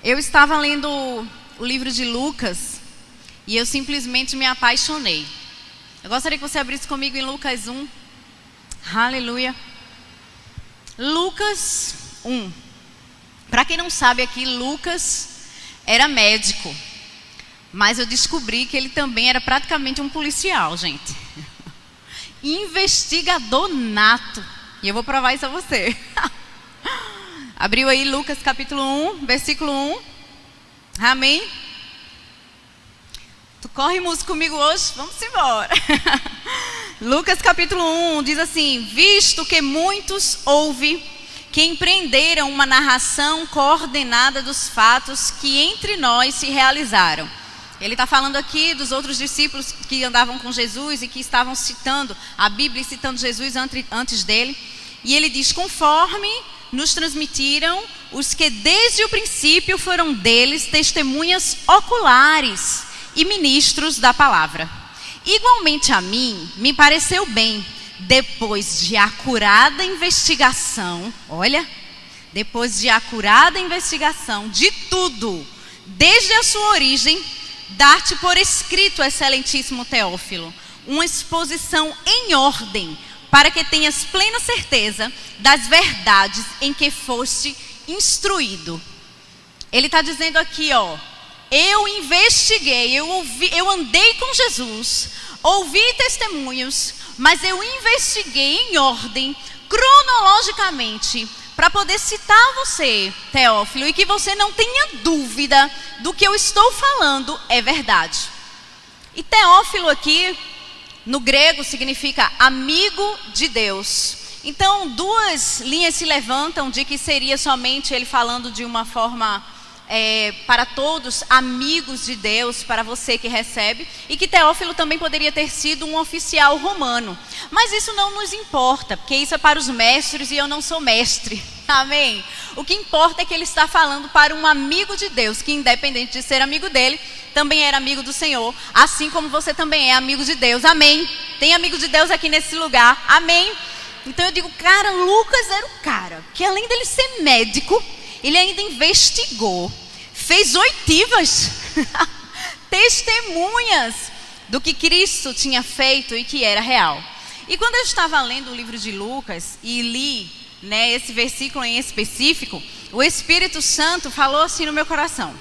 Eu estava lendo o livro de Lucas e eu simplesmente me apaixonei. Eu gostaria que você abrisse comigo em Lucas 1. Aleluia. Lucas 1. Para quem não sabe aqui, Lucas era médico. Mas eu descobri que ele também era praticamente um policial, gente. Investigador nato. E eu vou provar isso a você. Abriu aí Lucas capítulo 1, versículo 1. Amém? Tu corre música comigo hoje? Vamos embora. Lucas capítulo 1 diz assim: visto que muitos houve que empreenderam uma narração coordenada dos fatos que entre nós se realizaram. Ele está falando aqui dos outros discípulos que andavam com Jesus e que estavam citando a Bíblia e citando Jesus antes dele. E ele diz: conforme nos transmitiram os que desde o princípio foram deles testemunhas oculares e ministros da palavra. Igualmente a mim, me pareceu bem, depois de acurada investigação, depois de acurada investigação de tudo, desde a sua origem, dar-te por escrito, excelentíssimo Teófilo, uma exposição em ordem, para que tenhas plena certeza das verdades em que foste instruído. Ele está dizendo aqui, eu investiguei, eu andei com Jesus, ouvi testemunhos, mas eu investiguei em ordem, cronologicamente, para poder citar você, Teófilo, e que você não tenha dúvida do que eu estou falando é verdade. E Teófilo aqui, no grego, significa amigo de Deus. Então, duas linhas se levantam de que seria somente ele falando de uma forma para todos, amigos de Deus, para você que recebe, e que Teófilo também poderia ter sido um oficial romano. Mas isso não nos importa, porque isso é para os mestres e eu não sou mestre. Amém? O que importa é que ele está falando para um amigo de Deus, que independente de ser amigo dele, também era amigo do Senhor, assim como você também é amigo de Deus. Amém? Tem amigo de Deus aqui nesse lugar. Amém? Então eu digo, cara, Lucas era o cara que além dele ser médico, ele ainda investigou, fez oitivas, testemunhas do que Cristo tinha feito e que era real. E quando eu estava lendo o livro de Lucas e li, esse versículo em específico, o Espírito Santo falou assim no meu coração: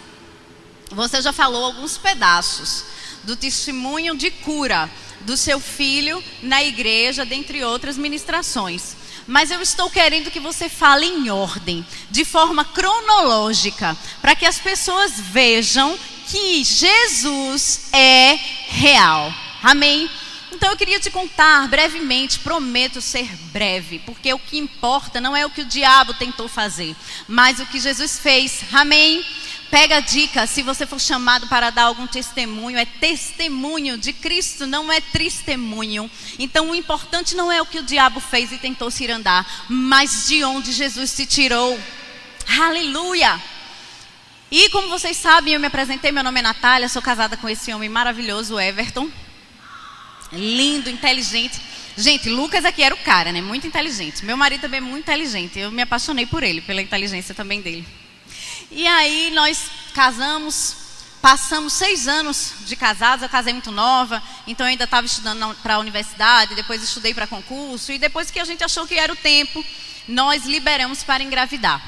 você já falou alguns pedaços do testemunho de cura do seu filho na igreja, dentre outras ministrações. Mas eu estou querendo que você fale em ordem, de forma cronológica, para que as pessoas vejam que Jesus é real. Amém? Então eu queria te contar brevemente, prometo ser breve, porque o que importa não é o que o diabo tentou fazer, mas o que Jesus fez. Amém? Pega a dica, se você for chamado para dar algum testemunho, é testemunho de Cristo, não é testemunho. Então o importante não é o que o diabo fez e tentou se irandar, mas de onde Jesus se tirou. Aleluia! E como vocês sabem, eu me apresentei, meu nome é Natália, sou casada com esse homem maravilhoso, Everton. Lindo, inteligente. Gente, Lucas aqui era o cara, muito inteligente. Meu marido também é muito inteligente, eu me apaixonei por ele, pela inteligência também dele. E aí nós casamos, passamos 6 anos de casados. Eu casei muito nova, então eu ainda estava estudando para a universidade, depois estudei para concurso, e depois que a gente achou que era o tempo, nós liberamos para engravidar.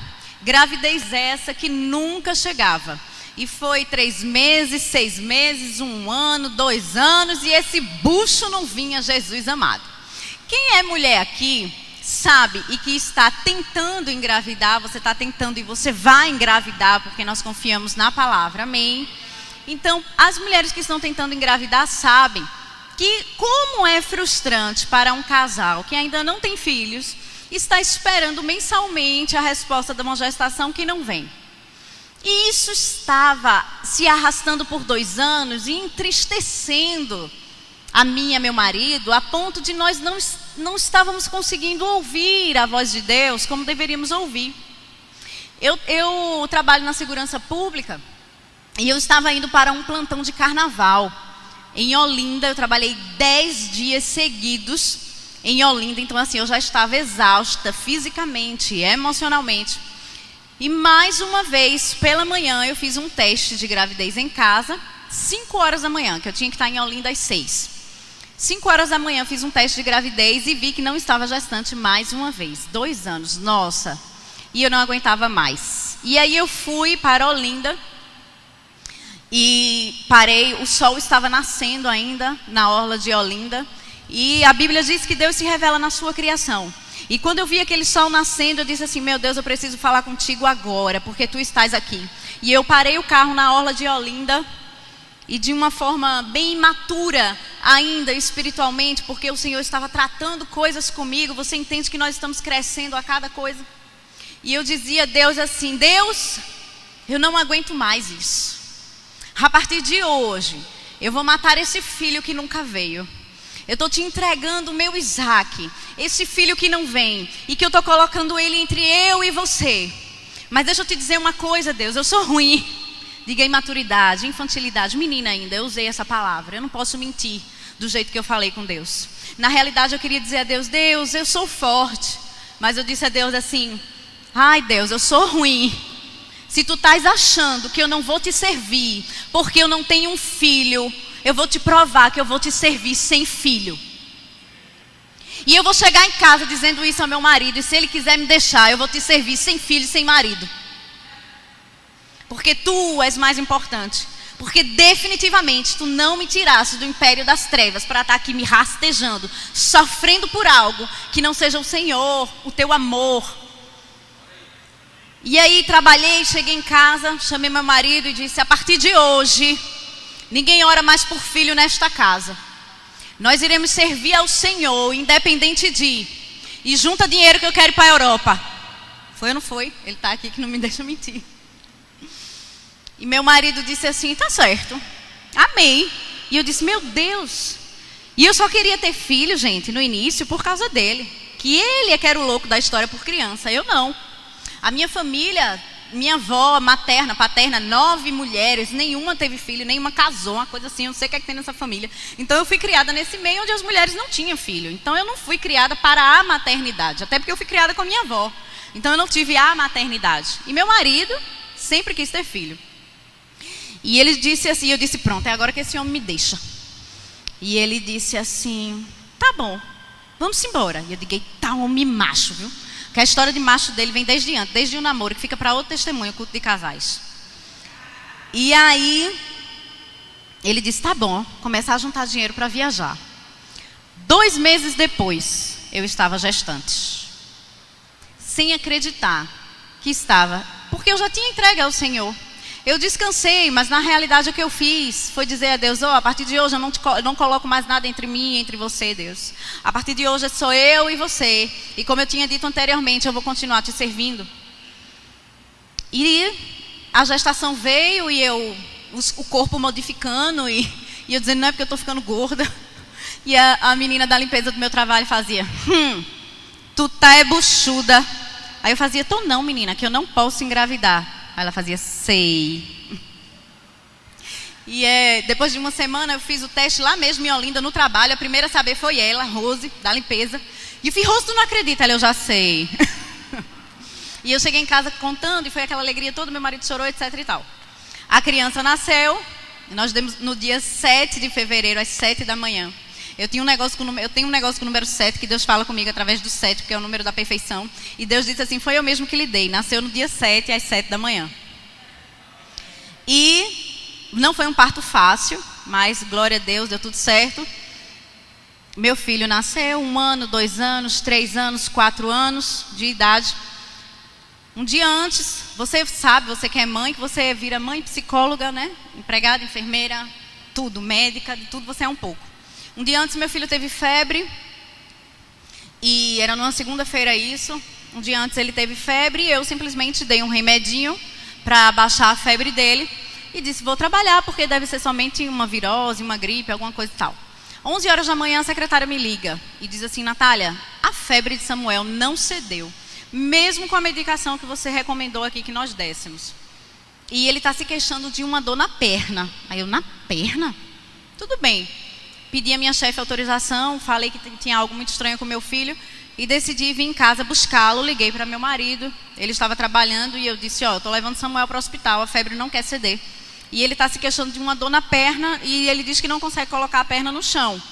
Gravidez essa que nunca chegava. E foi 3 meses, 6 meses, 1 ano, 2 anos, e esse bucho não vinha, Jesus amado. Quem é mulher aqui sabe e que está tentando engravidar, você está tentando e você vai engravidar, porque nós confiamos na palavra, amém? Então, as mulheres que estão tentando engravidar sabem que como é frustrante para um casal que ainda não tem filhos, está esperando mensalmente a resposta de uma gestação que não vem. E isso estava se arrastando por 2 anos e entristecendo a mim e a meu marido, a ponto de nós não estávamos conseguindo ouvir a voz de Deus como deveríamos ouvir. Eu trabalho na segurança pública e eu estava indo para um plantão de carnaval em Olinda. Eu trabalhei 10 dias seguidos em Olinda, então assim, eu já estava exausta fisicamente, emocionalmente. E mais uma vez, pela manhã, eu fiz um teste de gravidez em casa, 5 horas da manhã, que eu tinha que estar em Olinda às 6. 5 horas da manhã, fiz um teste de gravidez e vi que não estava gestante mais uma vez. 2 anos, nossa. E eu não aguentava mais. E aí eu fui para Olinda e parei, o sol estava nascendo ainda na orla de Olinda. E a Bíblia diz que Deus se revela na sua criação. E quando eu vi aquele sol nascendo, eu disse assim, meu Deus, eu preciso falar contigo agora, porque tu estás aqui. E eu parei o carro na orla de Olinda, e de uma forma bem imatura ainda espiritualmente, porque o Senhor estava tratando coisas comigo. Você entende que nós estamos crescendo a cada coisa? E eu dizia a Deus assim, Deus, eu não aguento mais isso. A partir de hoje, eu vou matar esse filho que nunca veio. Eu estou te entregando o meu Isaac, esse filho que não vem, e que eu estou colocando ele entre eu e você. Mas deixa eu te dizer uma coisa, Deus, eu sou ruim. Diga imaturidade, infantilidade, menina ainda, eu usei essa palavra. Eu não posso mentir do jeito que eu falei com Deus. Na realidade eu queria dizer a Deus, Deus, eu sou forte. Mas eu disse a Deus assim, ai Deus, eu sou ruim. Se tu estás achando que eu não vou te servir, porque eu não tenho um filho, eu vou te provar que eu vou te servir sem filho. E eu vou chegar em casa dizendo isso ao meu marido, e se ele quiser me deixar, eu vou te servir sem filho e sem marido. Porque tu és mais importante. Porque definitivamente tu não me tiraste do império das trevas para estar aqui me rastejando, sofrendo por algo que não seja o Senhor, o teu amor. E aí trabalhei, cheguei em casa, chamei meu marido e disse, a partir de hoje, ninguém ora mais por filho nesta casa. Nós iremos servir ao Senhor, independente de. E junta dinheiro que eu quero ir para a Europa. Foi ou não foi? Ele está aqui que não me deixa mentir. E meu marido disse assim, tá certo, amém. E eu disse, meu Deus. E eu só queria ter filho, gente, no início, por causa dele. Que ele é que era o louco da história por criança, eu não. A minha família, minha avó, materna, paterna, 9 mulheres, nenhuma teve filho, nenhuma casou, uma coisa assim, eu não sei o que é que tem nessa família. Então eu fui criada nesse meio onde as mulheres não tinham filho. Então eu não fui criada para a maternidade, até porque eu fui criada com a minha avó. Então eu não tive a maternidade. E meu marido sempre quis ter filho. E ele disse assim, eu disse, pronto, é agora que esse homem me deixa. E ele disse assim, tá bom, vamos embora. E eu digo, tá homem macho, viu? Porque a história de macho dele vem desde antes, desde o namoro, que fica para outro testemunho, culto de casais. E aí, ele disse, tá bom, começar a juntar dinheiro para viajar. 2 meses depois, eu estava gestante. Sem acreditar que estava, porque eu já tinha entregue ao Senhor. Eu descansei, mas na realidade o que eu fiz foi dizer a Deus, a partir de hoje eu não coloco mais nada entre mim e entre você, Deus. A partir de hoje sou eu e você. E como eu tinha dito anteriormente, eu vou continuar te servindo. E a gestação veio e o corpo modificando e eu dizendo, não é porque eu estou ficando gorda. E a menina da limpeza do meu trabalho fazia, tu tá é buchuda. Aí eu fazia, tô não menina, que eu não posso engravidar. Aí ela fazia, sei. E depois de uma semana eu fiz o teste lá mesmo em Olinda, no trabalho. A primeira a saber foi ela, Rose, da limpeza. E eu fiz, Rose, tu não acredita? Ela, eu já sei. E eu cheguei em casa contando e foi aquela alegria toda, meu marido chorou, etc e tal. A criança nasceu, e nós demos no dia 7 de fevereiro, às 7 da manhã. Eu tenho um negócio com o número 7, que Deus fala comigo através do 7, porque é o número da perfeição. E Deus disse assim, foi eu mesmo que lhe dei. Nasceu no dia 7, às 7 da manhã. E não foi um parto fácil, mas glória a Deus, deu tudo certo. Meu filho nasceu 1 ano, 2 anos, 3 anos, 4 anos de idade. Um dia antes, você sabe, você que é mãe, que você vira mãe, psicóloga, né? Empregada, enfermeira, tudo, médica, de tudo você é um pouco. Um dia antes meu filho teve febre, e era numa segunda-feira isso. Um dia antes ele teve febre e eu simplesmente dei um remedinho para baixar a febre dele. E disse, vou trabalhar porque deve ser somente uma virose, uma gripe, alguma coisa e tal. 11 horas da manhã a secretária me liga e diz assim, Natália, a febre de Samuel não cedeu, mesmo com a medicação que você recomendou aqui que nós dessemos. E ele está se queixando de uma dor na perna. Aí eu, na perna? Tudo bem. pedi à minha chefe autorização, falei que tinha algo muito estranho com meu filho e decidi vir em casa buscá-lo. Liguei para meu marido, ele estava trabalhando e eu disse, eu estou levando Samuel para o hospital, a febre não quer ceder. E ele está se queixando de uma dor na perna e ele diz que não consegue colocar a perna no chão.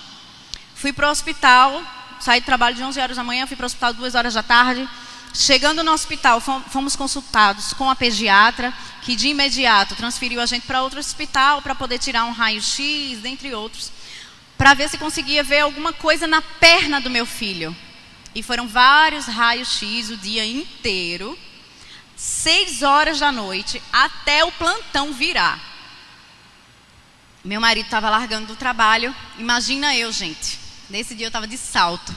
Fui para o hospital, saí do trabalho de 11 horas da manhã, fui para o hospital 2 horas da tarde. Chegando no hospital, fomos consultados com a pediatra, que de imediato transferiu a gente para outro hospital para poder tirar um raio-x, dentre outros, para ver se conseguia ver alguma coisa na perna do meu filho. E foram vários raios-x o dia inteiro, 6 horas da noite, até o plantão virar. Meu marido estava largando do trabalho, imagina eu, gente, nesse dia eu estava de salto,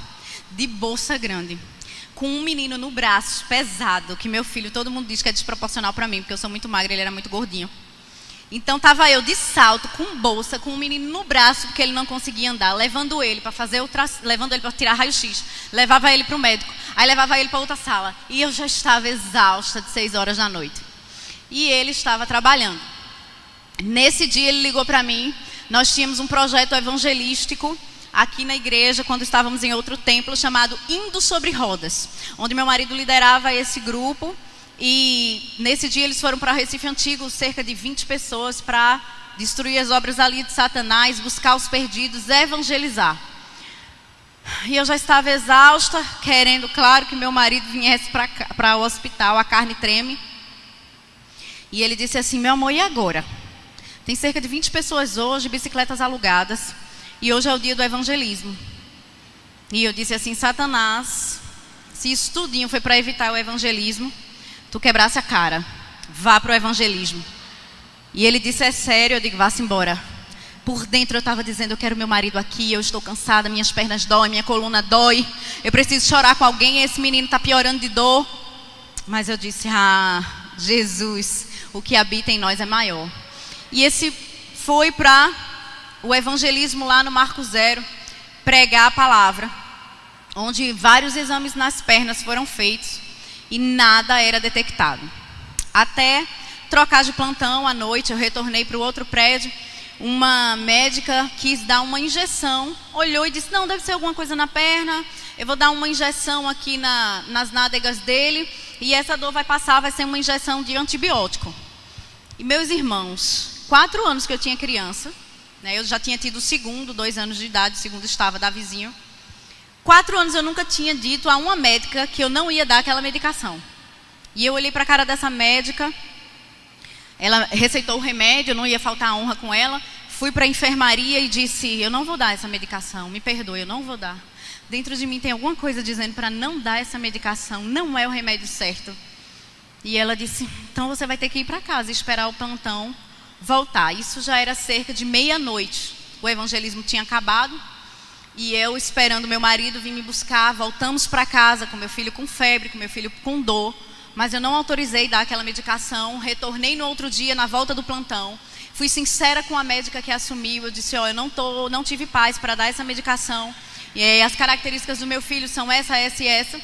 de bolsa grande, com um menino no braço, pesado, que meu filho, todo mundo diz que é desproporcional para mim, porque eu sou muito magra, ele era muito gordinho. Então estava eu de salto, com bolsa, com um menino no braço, porque ele não conseguia andar, levando ele para levando ele para tirar raio-x, levava ele para o médico, aí levava ele para outra sala. E eu já estava exausta de 6 horas da noite. E ele estava trabalhando. Nesse dia ele ligou para mim, nós tínhamos um projeto evangelístico aqui na igreja, quando estávamos em outro templo, chamado Indo Sobre Rodas, onde meu marido liderava esse grupo. E nesse dia eles foram para Recife Antigo, cerca de 20 pessoas, para destruir as obras ali de Satanás, buscar os perdidos, evangelizar. E eu já estava exausta, querendo, claro, que meu marido viesse para o hospital, a carne treme. E ele disse assim, meu amor, e agora? Tem cerca de 20 pessoas hoje, bicicletas alugadas, e hoje é o dia do evangelismo. E eu disse assim, Satanás, se isso tudinho foi para evitar o evangelismo, tu quebrasse a cara, vá para o evangelismo. E ele disse, é sério? Eu digo, vá-se embora. Por dentro eu estava dizendo, eu quero meu marido aqui, eu estou cansada, minhas pernas doem, minha coluna dói, eu preciso chorar com alguém, esse menino está piorando de dor. Mas eu disse, Jesus, o que habita em nós é maior. E esse foi para o evangelismo lá no Marco Zero, pregar a palavra, onde vários exames nas pernas foram feitos e nada era detectado. Até trocar de plantão à noite, eu retornei para o outro prédio, uma médica quis dar uma injeção, olhou e disse, não, deve ser alguma coisa na perna, eu vou dar uma injeção aqui nas nádegas dele, e essa dor vai passar, vai ser uma injeção de antibiótico. E meus irmãos, 4 anos que eu tinha criança, né, eu já tinha tido o segundo, 2 anos de idade, o segundo estava da vizinha. 4 anos eu nunca tinha dito a uma médica que eu não ia dar aquela medicação. E eu olhei para a cara dessa médica, ela receitou o remédio, não ia faltar honra com ela. Fui para a enfermaria e disse, eu não vou dar essa medicação, me perdoe, eu não vou dar. Dentro de mim tem alguma coisa dizendo para não dar essa medicação, não é o remédio certo. E ela disse, então você vai ter que ir para casa e esperar o plantão voltar. Isso já era cerca de meia-noite, o evangelismo tinha acabado. E eu esperando meu marido vir me buscar, voltamos para casa com meu filho com febre, com meu filho com dor. Mas eu não autorizei dar aquela medicação, retornei no outro dia, na volta do plantão. Fui sincera com a médica que assumiu, eu disse, eu não tive paz para dar essa medicação. E as características do meu filho são essa, essa e essa.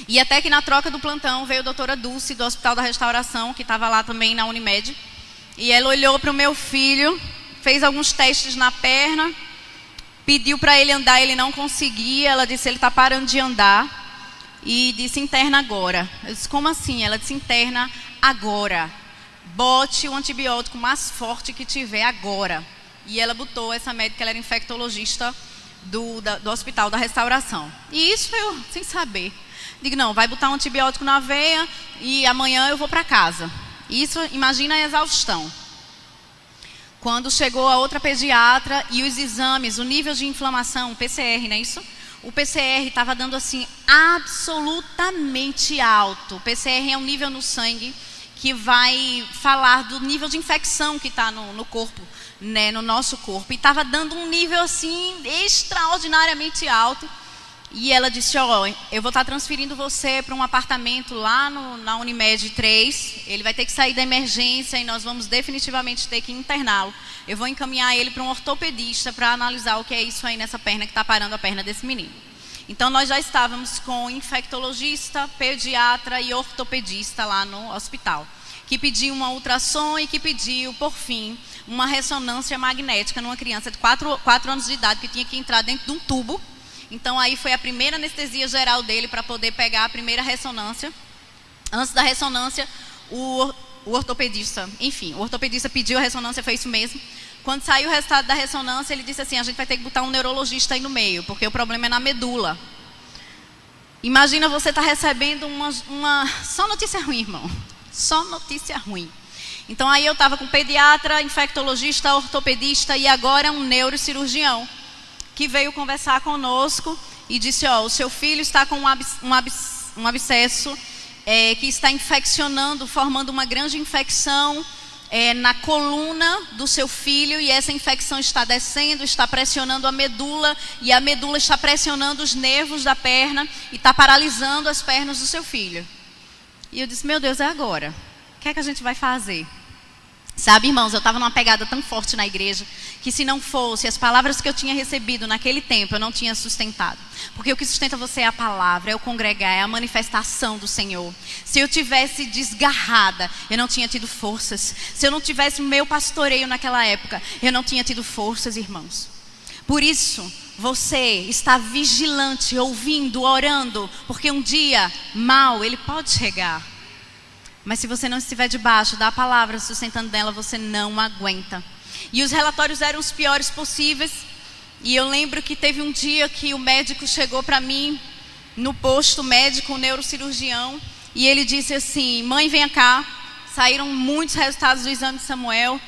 E até que na troca do plantão veio a doutora Dulce, do Hospital da Restauração, que estava lá também na Unimed. E ela olhou para o meu filho, fez alguns testes na perna, pediu para ele andar, ele não conseguia. Ela disse, ele está parando de andar. E disse, interna agora. Eu disse, como assim? Ela disse, interna agora. Bote o antibiótico mais forte que tiver agora. E ela botou, essa médica, ela era infectologista do Hospital da Restauração. E isso eu, sem saber. Digo, não, vai botar um antibiótico na veia e amanhã eu vou para casa. Isso, imagina a exaustão. Quando chegou a outra pediatra e os exames, o nível de inflamação, o PCR, não é isso? O PCR estava dando assim absolutamente alto. O PCR é um nível no sangue que vai falar do nível de infecção que está no corpo, né, no nosso corpo. E estava dando um nível assim extraordinariamente alto. E ela disse, eu vou estar transferindo você para um apartamento lá na Unimed 3. Ele vai ter que sair da emergência e nós vamos definitivamente ter que interná-lo. Eu vou encaminhar ele para um ortopedista para analisar o que é isso aí nessa perna que está parando a perna desse menino. Então nós já estávamos com infectologista, pediatra e ortopedista lá no hospital. que pediu uma ultrassom e que pediu, por fim, uma ressonância magnética numa criança de 4 anos de idade que tinha que entrar dentro de um tubo. Então aí foi a primeira anestesia geral dele para poder pegar a primeira ressonância. Antes da ressonância, o ortopedista pediu a ressonância, foi isso mesmo. Quando saiu o resultado da ressonância, ele disse assim: a gente vai ter que botar um neurologista aí no meio, porque o problema é na medula. Imagina você estar recebendo só notícia ruim, irmão. Só notícia ruim. Então aí eu estava com pediatra, infectologista, ortopedista e agora um neurocirurgião que veio conversar conosco e disse: ó, o seu filho está com um abscesso que está infeccionando, formando uma grande infecção na coluna do seu filho, e essa infecção está descendo, está pressionando a medula, e a medula está pressionando os nervos da perna e está paralisando as pernas do seu filho. E eu disse: meu Deus, é agora. O que é que a gente vai fazer? Sabe, irmãos, eu estava numa pegada tão forte na igreja que se não fosse as palavras que eu tinha recebido naquele tempo, eu não tinha sustentado. Porque o que sustenta você é a palavra, é o congregar, é a manifestação do Senhor. Se eu tivesse desgarrada, eu não tinha tido forças. Se eu não tivesse o meu pastoreio naquela época, eu não tinha tido forças, irmãos. Por isso, você está vigilante, ouvindo, orando, porque um dia mau ele pode chegar. Mas se você não estiver debaixo da palavra, sustentando dela, você não aguenta. E os relatórios eram os piores possíveis. E eu lembro que teve um dia que o médico chegou para mim, no posto médico, o neurocirurgião, e ele disse assim: mãe, venha cá. Saíram muitos resultados do exame de Samuel.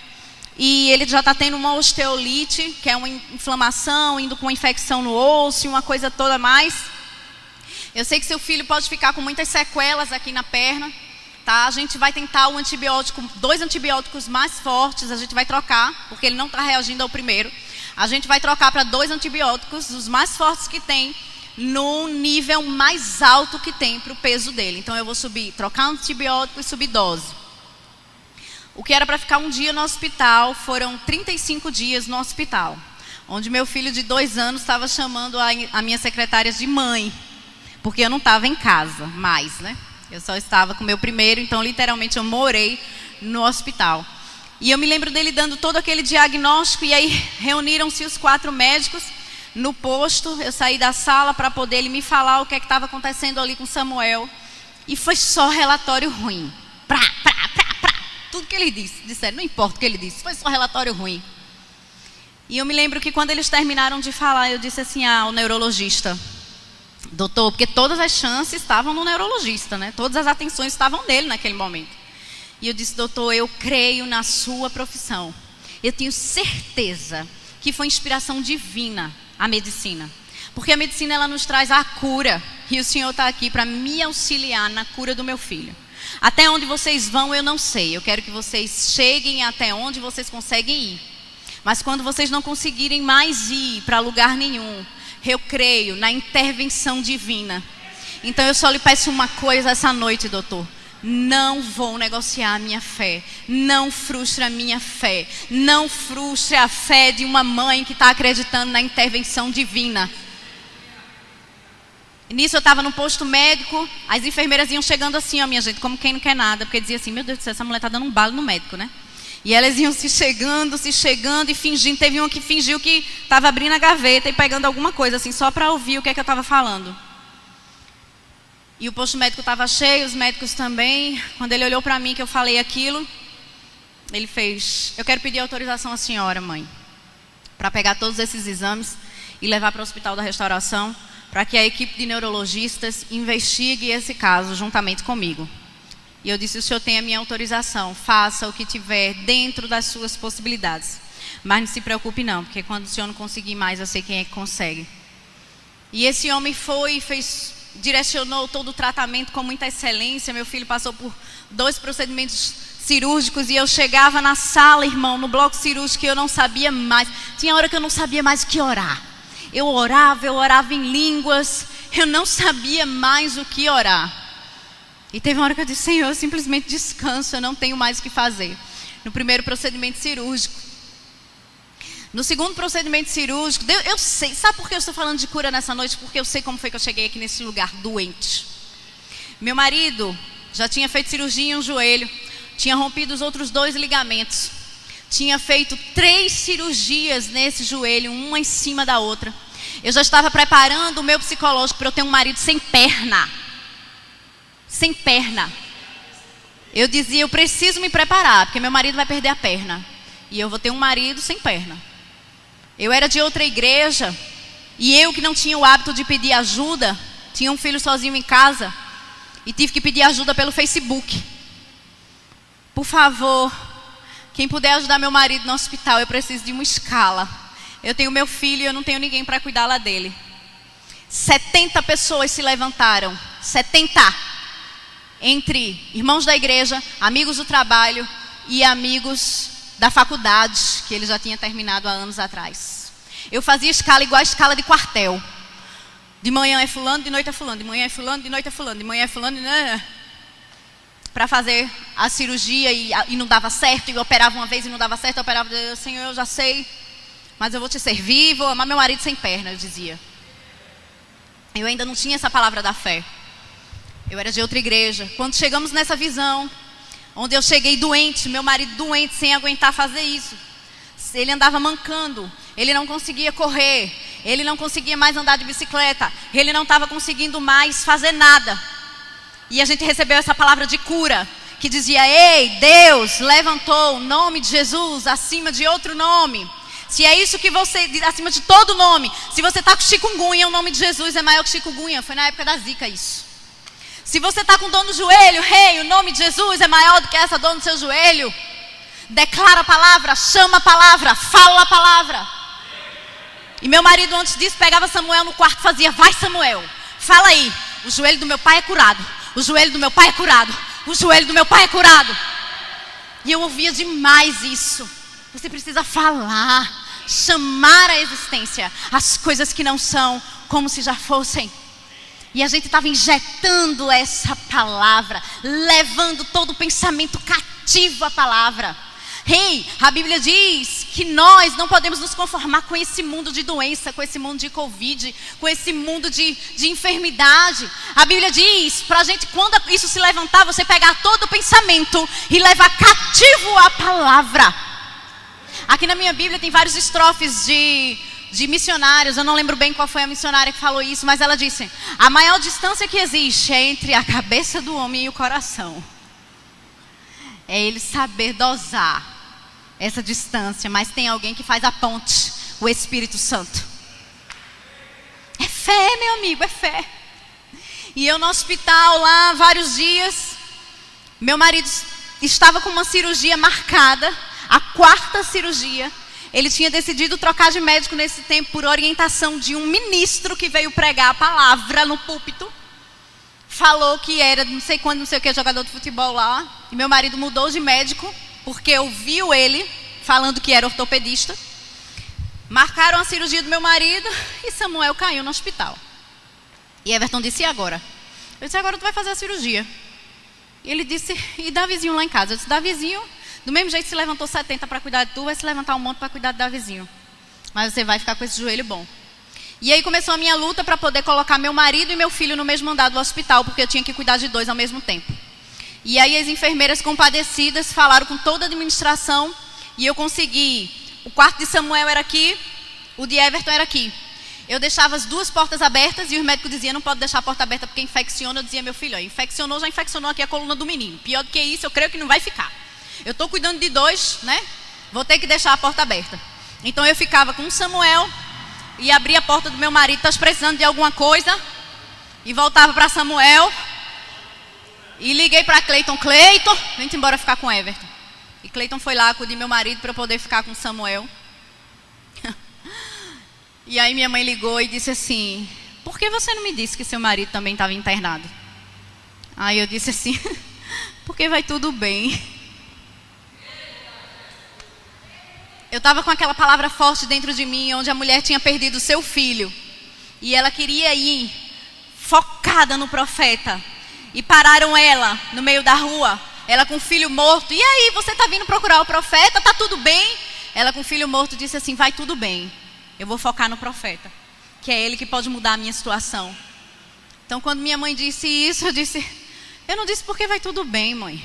E ele já está tendo uma osteolite, que é uma inflamação, indo com uma infecção no osso e uma coisa toda mais. Eu sei que seu filho pode ficar com muitas sequelas aqui na perna. Tá? A gente vai tentar o antibiótico, 2 antibióticos mais fortes, a gente vai trocar, porque ele não está reagindo ao primeiro. A gente vai trocar para 2 antibióticos, os mais fortes que tem, no nível mais alto que tem para o peso dele. Então eu vou trocar um antibiótico e subir dose. O que era para ficar um dia no hospital, foram 35 dias no hospital. Onde meu filho de 2 anos estava chamando a minha secretária de mãe, porque eu não estava em casa mais, né? Eu só estava com o meu primeiro, então literalmente eu morei no hospital. E eu me lembro dele dando todo aquele diagnóstico, e aí reuniram-se os 4 médicos no posto. Eu saí da sala para poder ele me falar o que estava acontecendo ali com Samuel. E foi só relatório ruim. Tudo que ele disseram, não importa o que ele disse, foi só relatório ruim. E eu me lembro que quando eles terminaram de falar, eu disse assim ao neurologista: doutor, porque todas as chances estavam no neurologista, né? Todas as atenções estavam nele naquele momento. E eu disse: doutor, eu creio na sua profissão. Eu tenho certeza que foi inspiração divina a medicina. Porque a medicina, ela nos traz a cura. E o Senhor está aqui para me auxiliar na cura do meu filho. Até onde vocês vão, eu não sei. Eu quero que vocês cheguem até onde vocês conseguem ir. Mas quando vocês não conseguirem mais ir para lugar nenhum, eu creio na intervenção divina. Então eu só lhe peço uma coisa essa noite, doutor: não vou negociar a minha fé. Não frustre a minha fé. Não frustre a fé de uma mãe que está acreditando na intervenção divina. E nisso eu estava no posto médico, as enfermeiras iam chegando assim, ó, minha gente, como quem não quer nada, porque dizia assim: meu Deus do céu, essa mulher está dando um balo no médico, né? E elas iam se chegando e fingindo. Teve uma que fingiu que estava abrindo a gaveta e pegando alguma coisa assim, só para ouvir o que é que eu estava falando. E o posto médico estava cheio, os médicos também. Quando ele olhou para mim que eu falei aquilo, ele fez: eu quero pedir autorização à senhora, mãe, para pegar todos esses exames e levar para o Hospital da Restauração, para que a equipe de neurologistas investigue esse caso juntamente comigo. E eu disse: o senhor tem a minha autorização, faça o que tiver dentro das suas possibilidades. Mas não se preocupe não, porque quando o senhor não conseguir mais, eu sei quem é que consegue. E esse homem foi e direcionou todo o tratamento com muita excelência. Meu filho passou por 2 procedimentos cirúrgicos e eu chegava na sala, irmão, no bloco cirúrgico, e eu não sabia mais. Tinha hora que eu não sabia mais o que orar. Eu orava em línguas, eu não sabia mais o que orar. E teve uma hora que eu disse: Senhor, eu simplesmente descanso, eu não tenho mais o que fazer. No primeiro procedimento cirúrgico. No segundo procedimento cirúrgico, eu sei, sabe por que eu estou falando de cura nessa noite? Porque eu sei como foi que eu cheguei aqui nesse lugar doente. Meu marido já tinha feito cirurgia em um joelho. tinha rompido os outros 2 ligamentos, tinha feito 3 cirurgias nesse joelho, uma em cima da outra. Eu já estava preparando o meu psicológico para eu ter um marido sem perna. Sem perna. Eu dizia, eu preciso me preparar, porque meu marido vai perder a perna. E eu vou ter um marido sem perna. Eu era de outra igreja, e eu que não tinha o hábito de pedir ajuda, tinha um filho sozinho em casa, e tive que pedir ajuda pelo Facebook. Por favor, quem puder ajudar meu marido no hospital, eu preciso de uma escala. Eu tenho meu filho e eu não tenho ninguém para cuidar lá dele. 70 pessoas se levantaram. 70. Entre irmãos da igreja, amigos do trabalho e amigos da faculdade, que ele já tinha terminado há anos atrás. Eu fazia escala igual a escala de quartel. De manhã é fulano, de noite é fulano. De manhã é fulano, de noite é fulano. De manhã é fulano, para fazer a cirurgia e não dava certo. E eu operava uma vez e não dava certo. Eu operava, Senhor, eu já sei, mas eu vou te servir, vou amar meu marido sem perna, eu dizia. Eu ainda não tinha essa palavra da fé. Eu era de outra igreja. Quando chegamos nessa visão, onde eu cheguei doente, meu marido doente, sem aguentar fazer isso. Ele andava mancando, ele não conseguia correr, ele não conseguia mais andar de bicicleta, ele não estava conseguindo mais fazer nada. E a gente recebeu essa palavra de cura, que dizia, ei, Deus levantou o nome de Jesus acima de outro nome. Se é isso que você, acima de todo nome, se você está com chikungunya, o nome de Jesus é maior que chikungunya. Foi na época da Zika isso. Se você está com dor no joelho, o nome de Jesus é maior do que essa dor no seu joelho. Declara a palavra, chama a palavra, fala a palavra. E meu marido antes disso pegava Samuel no quarto e fazia, vai Samuel, fala aí, o joelho do meu pai é curado, o joelho do meu pai é curado, o joelho do meu pai é curado. E eu ouvia demais isso. Você precisa falar, chamar à existência as coisas que não são como se já fossem. E a gente estava injetando essa palavra, levando todo o pensamento cativo à palavra. A Bíblia diz que nós não podemos nos conformar com esse mundo de doença, com esse mundo de Covid, com esse mundo de enfermidade. A Bíblia diz para a gente, quando isso se levantar, você pegar todo o pensamento e levar cativo a palavra. Aqui na minha Bíblia tem vários estrofes de missionários. Eu não lembro bem qual foi a missionária que falou isso, mas ela disse, a maior distância que existe é entre a cabeça do homem e o coração. É ele saber dosar essa distância, mas tem alguém que faz a ponte, o Espírito Santo. É fé, meu amigo, é fé. E eu no hospital lá, vários dias, meu marido estava com uma cirurgia marcada, a 4ª cirurgia. Ele tinha decidido trocar de médico nesse tempo por orientação de um ministro que veio pregar a palavra no púlpito. Falou que era não sei quando, não sei o que, jogador de futebol lá. E meu marido mudou de médico, porque ouviu ele falando que era ortopedista. Marcaram a cirurgia do meu marido e Samuel caiu no hospital. E Everton disse, e agora? Eu disse, agora tu vai fazer a cirurgia. E ele disse, e Davizinho lá em casa? Eu disse, Davizinho, do mesmo jeito que se levantou 70 para cuidar de tu, vai se levantar um monte para cuidar de Davizinho. Mas você vai ficar com esse joelho bom. E aí começou a minha luta para poder colocar meu marido e meu filho no mesmo andar do hospital, porque eu tinha que cuidar de 2 ao mesmo tempo. E aí as enfermeiras compadecidas falaram com toda a administração e eu consegui. O quarto de Samuel era aqui, o de Everton era aqui. Eu deixava as 2 portas abertas e os médicos diziam, não pode deixar a porta aberta porque infecciona. Eu dizia, meu filho, ó, infeccionou, já infeccionou aqui a coluna do menino. Pior do que isso, eu creio que não vai ficar. Eu estou cuidando de 2, né? Vou ter que deixar a porta aberta. Então eu ficava com o Samuel e abria a porta do meu marido, estás precisando de alguma coisa? E voltava para Samuel. E liguei para Cleiton, vem embora ficar com Everton. E Cleiton foi lá acudir meu marido para eu poder ficar com Samuel. E aí minha mãe ligou e disse assim, por que você não me disse que seu marido também estava internado? Aí eu disse assim, porque vai tudo bem. Eu estava com aquela palavra forte dentro de mim, onde a mulher tinha perdido o seu filho. E ela queria ir focada no profeta. E pararam ela no meio da rua, ela com o filho morto. E aí, você está vindo procurar o profeta? Está tudo bem? Ela com o filho morto disse assim, vai tudo bem. Eu vou focar no profeta, que é ele que pode mudar a minha situação. Então quando minha mãe disse isso, eu não disse porque vai tudo bem, mãe.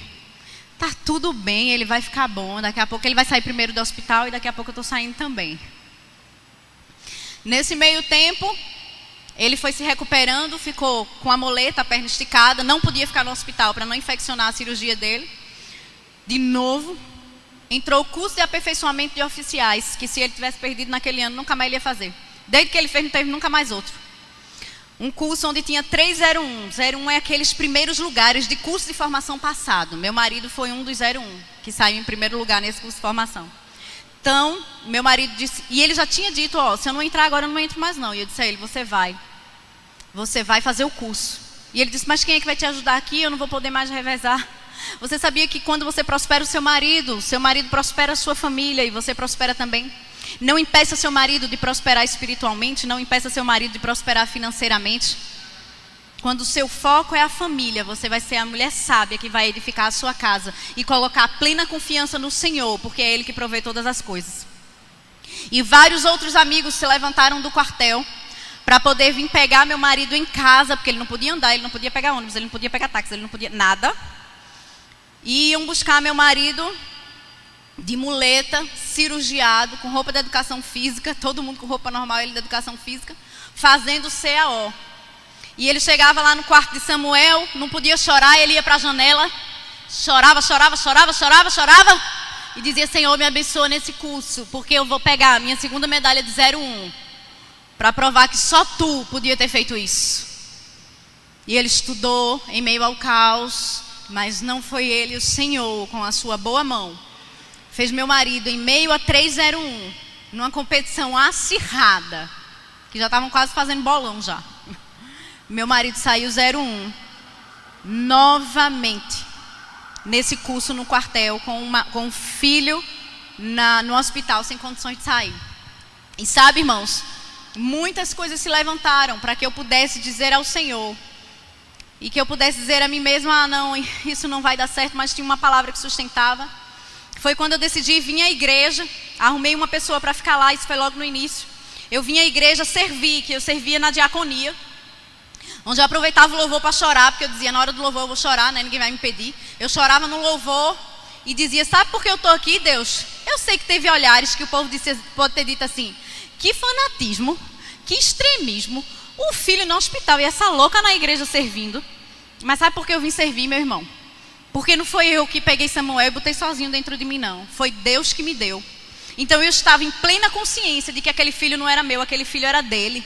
tá tudo bem, ele vai ficar bom. Daqui a pouco ele vai sair primeiro do hospital e daqui a pouco eu tô saindo também. Nesse meio tempo, ele foi se recuperando, ficou com a muleta, a perna esticada, não podia ficar no hospital para não infeccionar a cirurgia dele. De novo, entrou o curso de aperfeiçoamento de oficiais, que se ele tivesse perdido naquele ano, nunca mais ele ia fazer. Desde que ele fez, não teve nunca mais outro. Um curso onde tinha 301. 01 é aqueles primeiros lugares de curso de formação passado. Meu marido foi um dos 01, que saiu em primeiro lugar nesse curso de formação. Então, meu marido disse, e ele já tinha dito, ó, se eu não entrar agora, eu não entro mais não. E eu disse a ele, você vai fazer o curso. E ele disse, mas quem é que vai te ajudar aqui? Eu não vou poder mais revezar. Você sabia que quando você prospera o seu marido prospera a sua família e você prospera também? Não impeça seu marido de prosperar espiritualmente, não impeça seu marido de prosperar financeiramente. Quando o seu foco é a família, você vai ser a mulher sábia que vai edificar a sua casa e colocar plena confiança no Senhor, porque é Ele que provê todas as coisas. E vários outros amigos se levantaram do quartel para poder vir pegar meu marido em casa, porque ele não podia andar, ele não podia pegar ônibus, ele não podia pegar táxi, ele não podia nada. E iam buscar meu marido de muleta, cirurgiado, com roupa de educação física, todo mundo com roupa normal, ele de educação física, fazendo CAO. E ele chegava lá no quarto de Samuel, não podia chorar, ele ia para a janela, chorava, e dizia, Senhor, me abençoa nesse curso, porque eu vou pegar a minha segunda medalha de 01, para provar que só tu podia ter feito isso. E ele estudou em meio ao caos, mas não foi ele, o Senhor, com a sua boa mão, fez meu marido em meio a 301, numa competição acirrada, que já estavam quase fazendo bolão já. Meu marido saiu 01, novamente, nesse curso no quartel, com um filho no hospital, sem condições de sair. E sabe, irmãos, muitas coisas se levantaram para que eu pudesse dizer ao Senhor, e que eu pudesse dizer a mim mesma, não, isso não vai dar certo, mas tinha uma palavra que sustentava. Foi quando eu decidi vir à igreja, arrumei uma pessoa para ficar lá, isso foi logo no início. Eu vim à igreja servir, que eu servia na diaconia, onde eu aproveitava o louvor para chorar, porque eu dizia, na hora do louvor eu vou chorar, né? Ninguém vai me impedir. Eu chorava no louvor e dizia, sabe por que eu estou aqui, Deus? Eu sei que teve olhares que o povo pode ter dito assim, que fanatismo, que extremismo, o filho no hospital e essa louca na igreja servindo. Mas sabe por que eu vim servir, meu irmão? Porque não foi eu que peguei Samuel e botei sozinho dentro de mim, não. Foi Deus que me deu. Então eu estava em plena consciência de que aquele filho não era meu, aquele filho era dele.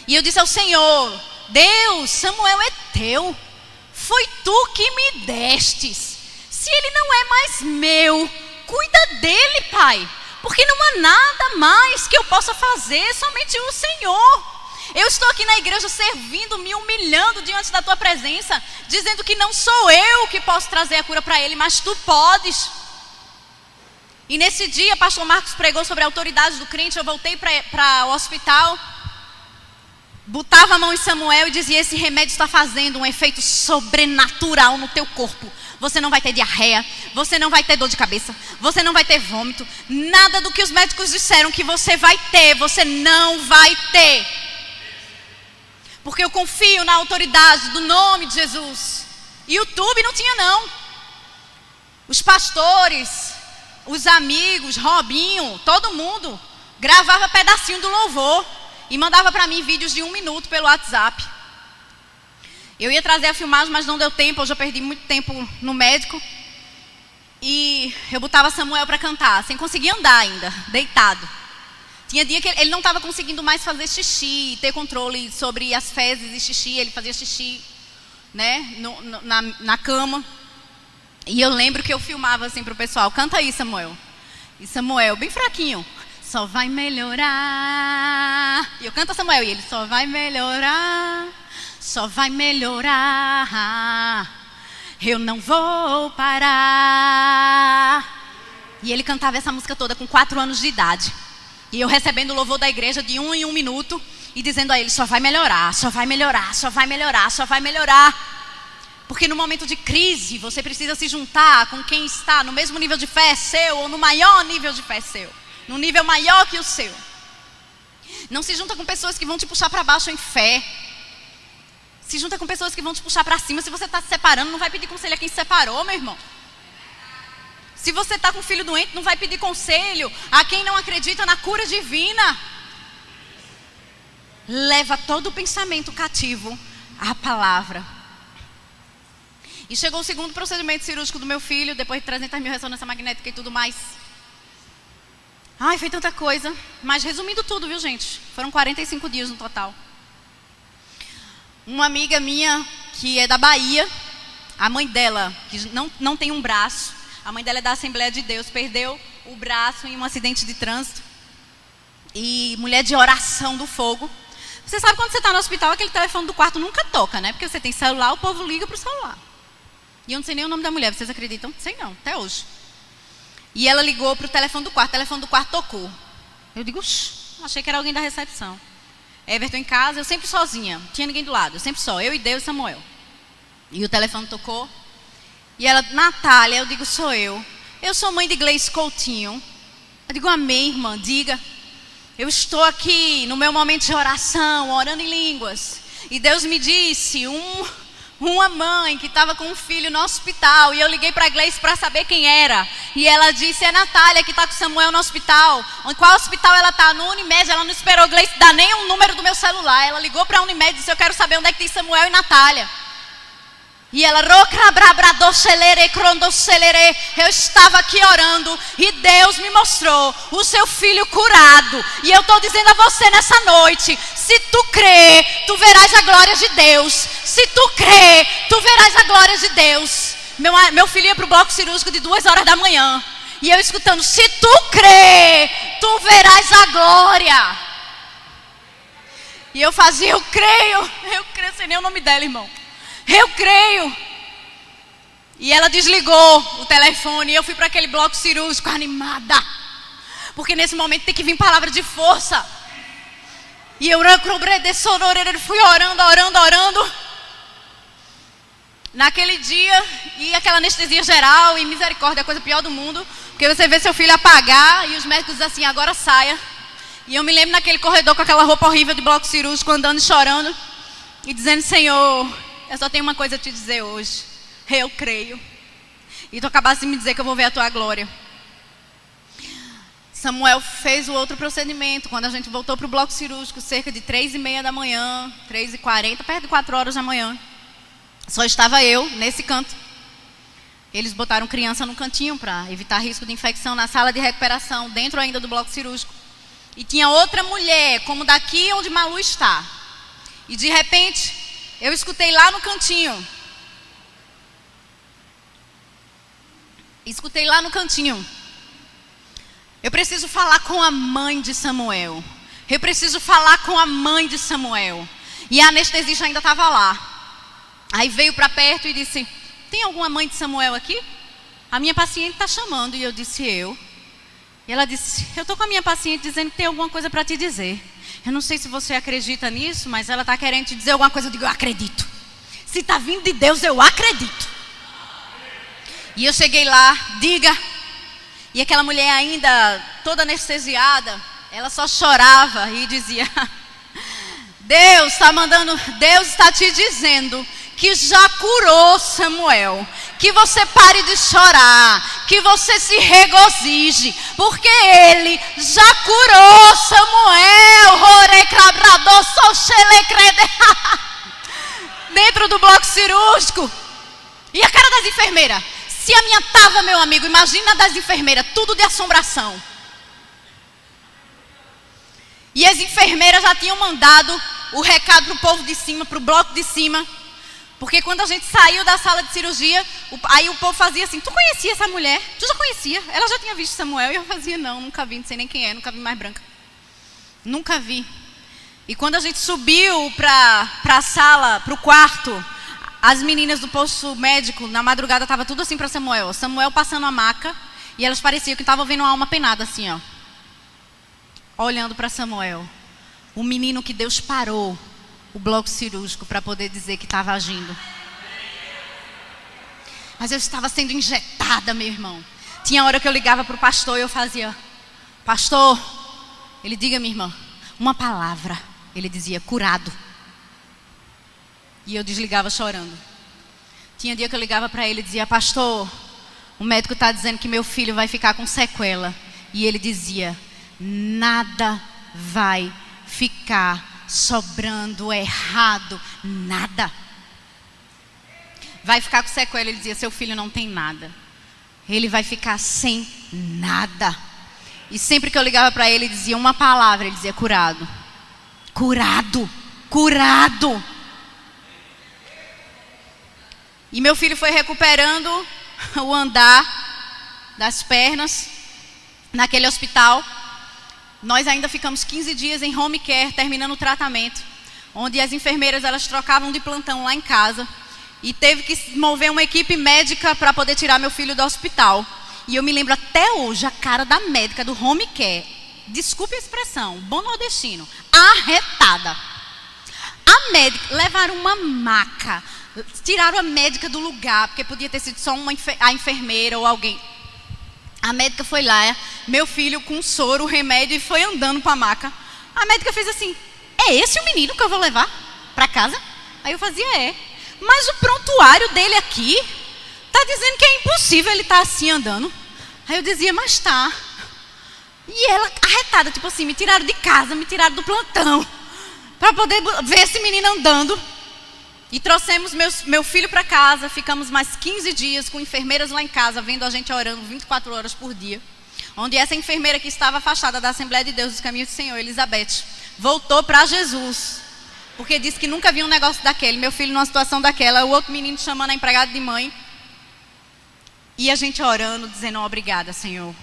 E eu disse ao Senhor, Deus, Samuel é teu. Foi tu que me destes. Se ele não é mais meu, cuida dele, Pai. Porque não há nada mais que eu possa fazer, somente o Senhor. Eu estou aqui na igreja servindo, me humilhando diante da tua presença, dizendo que não sou eu que posso trazer a cura para ele, mas tu podes. E nesse dia, pastor Marcos pregou sobre a autoridade do crente. Eu voltei para o hospital, botava a mão em Samuel e dizia, esse remédio está fazendo um efeito sobrenatural no teu corpo. Você não vai ter diarreia, você não vai ter dor de cabeça, você não vai ter vômito, nada do que os médicos disseram que você vai ter, você não vai ter. Porque eu confio na autoridade do nome de Jesus. YouTube não tinha não. Os pastores, os amigos, Robinho, todo mundo gravava pedacinho do louvor e mandava para mim vídeos de 1 minuto pelo WhatsApp. Eu ia trazer a filmagem, mas não deu tempo, eu já perdi muito tempo no médico. E eu botava Samuel para cantar, sem conseguir andar ainda, deitado. Tinha dia que ele não estava conseguindo mais fazer xixi, ter controle sobre as fezes e xixi. Ele fazia xixi, né, na cama. E eu lembro que eu filmava assim para o pessoal, canta aí, Samuel. E Samuel, bem fraquinho, só vai melhorar. E eu canto a Samuel e ele, só vai melhorar, só vai melhorar. Eu não vou parar. E ele cantava essa música toda com 4 anos de idade. E eu recebendo o louvor da igreja de 1 em 1 minuto e dizendo a ele, só vai melhorar, só vai melhorar, só vai melhorar, só vai melhorar. Porque no momento de crise, você precisa se juntar com quem está no mesmo nível de fé seu ou no maior nível de fé seu. Num nível maior que o seu. Não se junta com pessoas que vão te puxar para baixo em fé. Se junta com pessoas que vão te puxar para cima. Se você está se separando, não vai pedir conselho a quem se separou, meu irmão. Se você está com um filho doente, não vai pedir conselho a quem não acredita na cura divina. Leva todo o pensamento cativo à palavra. E chegou o segundo procedimento cirúrgico do meu filho, depois de 300 mil ressonância magnética e tudo mais. Ai, foi tanta coisa. Mas resumindo tudo, viu, gente? Foram 45 dias no total. Uma amiga minha, que é da Bahia, a mãe dela, que não tem um braço, a mãe dela é da Assembleia de Deus, perdeu o braço em um acidente de trânsito. E mulher de oração do fogo. Você sabe quando você está no hospital, aquele telefone do quarto nunca toca, né? Porque você tem celular, o povo liga para o celular. E eu não sei nem o nome da mulher, vocês acreditam? Sei não, até hoje. E ela ligou para o telefone do quarto tocou. Eu digo, achei que era alguém da recepção. Everton em casa, eu sempre sozinha, não tinha ninguém do lado, eu sempre só, eu e Deus e Samuel. E o telefone tocou. E ela, Natália, eu digo, sou eu. Eu sou mãe de Gleice Coutinho. Eu digo, amém, irmã, diga. Eu estou aqui no meu momento de oração, orando em línguas. E Deus me disse, uma mãe que estava com um filho no hospital. E eu liguei para a Gleice para saber quem era. E ela disse, é Natália que está com Samuel no hospital. Em qual hospital ela está? No Unimed. Ela não esperou Gleice dar nem o número do meu celular. Ela ligou para a Unimed e disse, eu quero saber onde é que tem Samuel e Natália. E ela, eu estava aqui orando e Deus me mostrou o seu filho curado. E eu estou dizendo a você nessa noite, se tu crer, tu verás a glória de Deus. Se tu crer, tu verás a glória de Deus. Meu filho ia para o bloco cirúrgico de 2 horas da manhã. E eu escutando, se tu crer, tu verás a glória. E eu fazia, eu creio, sei nem o nome dela, irmão. Eu creio. E ela desligou o telefone e eu fui para aquele bloco cirúrgico animada. Porque nesse momento tem que vir palavra de força. E eu fui orando. Naquele dia, e aquela anestesia geral e misericórdia, a coisa pior do mundo. Porque você vê seu filho apagar e os médicos dizem assim, agora saia. E eu me lembro naquele corredor com aquela roupa horrível de bloco cirúrgico, andando e chorando. E dizendo, Senhor, eu só tenho uma coisa a te dizer hoje. Eu creio. E tu acabaste de me dizer que eu vou ver a tua glória. Samuel fez o outro procedimento. Quando a gente voltou para o bloco cirúrgico, cerca de 3h30 da manhã, 3h40, perto de 4 horas da manhã. Só estava eu nesse canto. Eles botaram criança no cantinho para evitar risco de infecção na sala de recuperação, dentro ainda do bloco cirúrgico. E tinha outra mulher, como daqui onde Malu está. E de repente, eu escutei lá no cantinho. Eu preciso falar com a mãe de Samuel. E a anestesista ainda estava lá. Aí veio para perto e disse, tem alguma mãe de Samuel aqui? A minha paciente está chamando. E eu disse, eu. E ela disse, eu estou com a minha paciente dizendo que tem alguma coisa para te dizer. Eu não sei se você acredita nisso, mas ela está querendo te dizer alguma coisa. Eu digo, eu acredito. Se está vindo de Deus, eu acredito. E eu cheguei lá, diga. E aquela mulher ainda toda anestesiada, ela só chorava e dizia, Deus está te dizendo que já curou Samuel. Que você pare de chorar, que você se regozije, porque Ele já curou Samuel. Dentro do bloco cirúrgico. E a cara das enfermeiras? Se a minha tava, meu amigo, imagina a das enfermeiras, tudo de assombração. E as enfermeiras já tinham mandado o recado para o povo de cima, para o bloco de cima. Porque quando a gente saiu da sala de cirurgia, aí o povo fazia assim, tu conhecia essa mulher? Tu já conhecia? Ela já tinha visto Samuel? E eu fazia, não, nunca vi, não sei nem quem é, nunca vi mais branca. Nunca vi. E quando a gente subiu para a sala, para o quarto, as meninas do posto médico, na madrugada, estava tudo assim para Samuel. Samuel passando a maca, e elas pareciam que estavam vendo uma alma penada assim, ó. Olhando para Samuel. O menino que Deus parou o bloco cirúrgico para poder dizer que estava agindo. Mas eu estava sendo injetada, meu irmão. Tinha hora que eu ligava para o pastor e eu fazia, pastor, ele diga, minha irmã, uma palavra. Ele dizia, curado. E eu desligava chorando. Tinha dia que eu ligava para ele e dizia: pastor, o médico está dizendo que meu filho vai ficar com sequela. E ele dizia: nada vai ficar sobrando errado, nada. Vai ficar com sequela. Ele dizia: seu filho não tem nada. Ele vai ficar sem nada. E sempre que eu ligava para ele, ele dizia uma palavra, ele dizia: curado. Curado, curado. E meu filho foi recuperando o andar das pernas naquele hospital. Nós ainda ficamos 15 dias em home care, terminando o tratamento, onde as enfermeiras, elas trocavam de plantão lá em casa. E teve que mover uma equipe médica para poder tirar meu filho do hospital. E eu me lembro até hoje a cara da médica do home care, desculpe a expressão, bom nordestino, arretada. A médica, levaram uma maca, tiraram a médica do lugar, porque podia ter sido só a enfermeira ou alguém. A médica foi lá, meu filho com soro, remédio, e foi andando para a maca. A médica fez assim: é esse o menino que eu vou levar para casa? Aí eu fazia: é. Mas o prontuário dele aqui está dizendo que é impossível ele estar assim andando. Aí eu dizia: mas tá. E ela arretada, tipo assim, me tiraram de casa, me tiraram do plantão, para poder ver esse menino andando. E trouxemos meu filho para casa, ficamos mais 15 dias com enfermeiras lá em casa, vendo a gente orando 24 horas por dia. Onde essa enfermeira que estava afastada da Assembleia de Deus dos Caminhos do Senhor, Elizabeth, voltou para Jesus. Porque disse que nunca viu um negócio daquele, meu filho numa situação daquela, o outro menino chamando a empregada de mãe. E a gente orando, dizendo: obrigada, Senhor.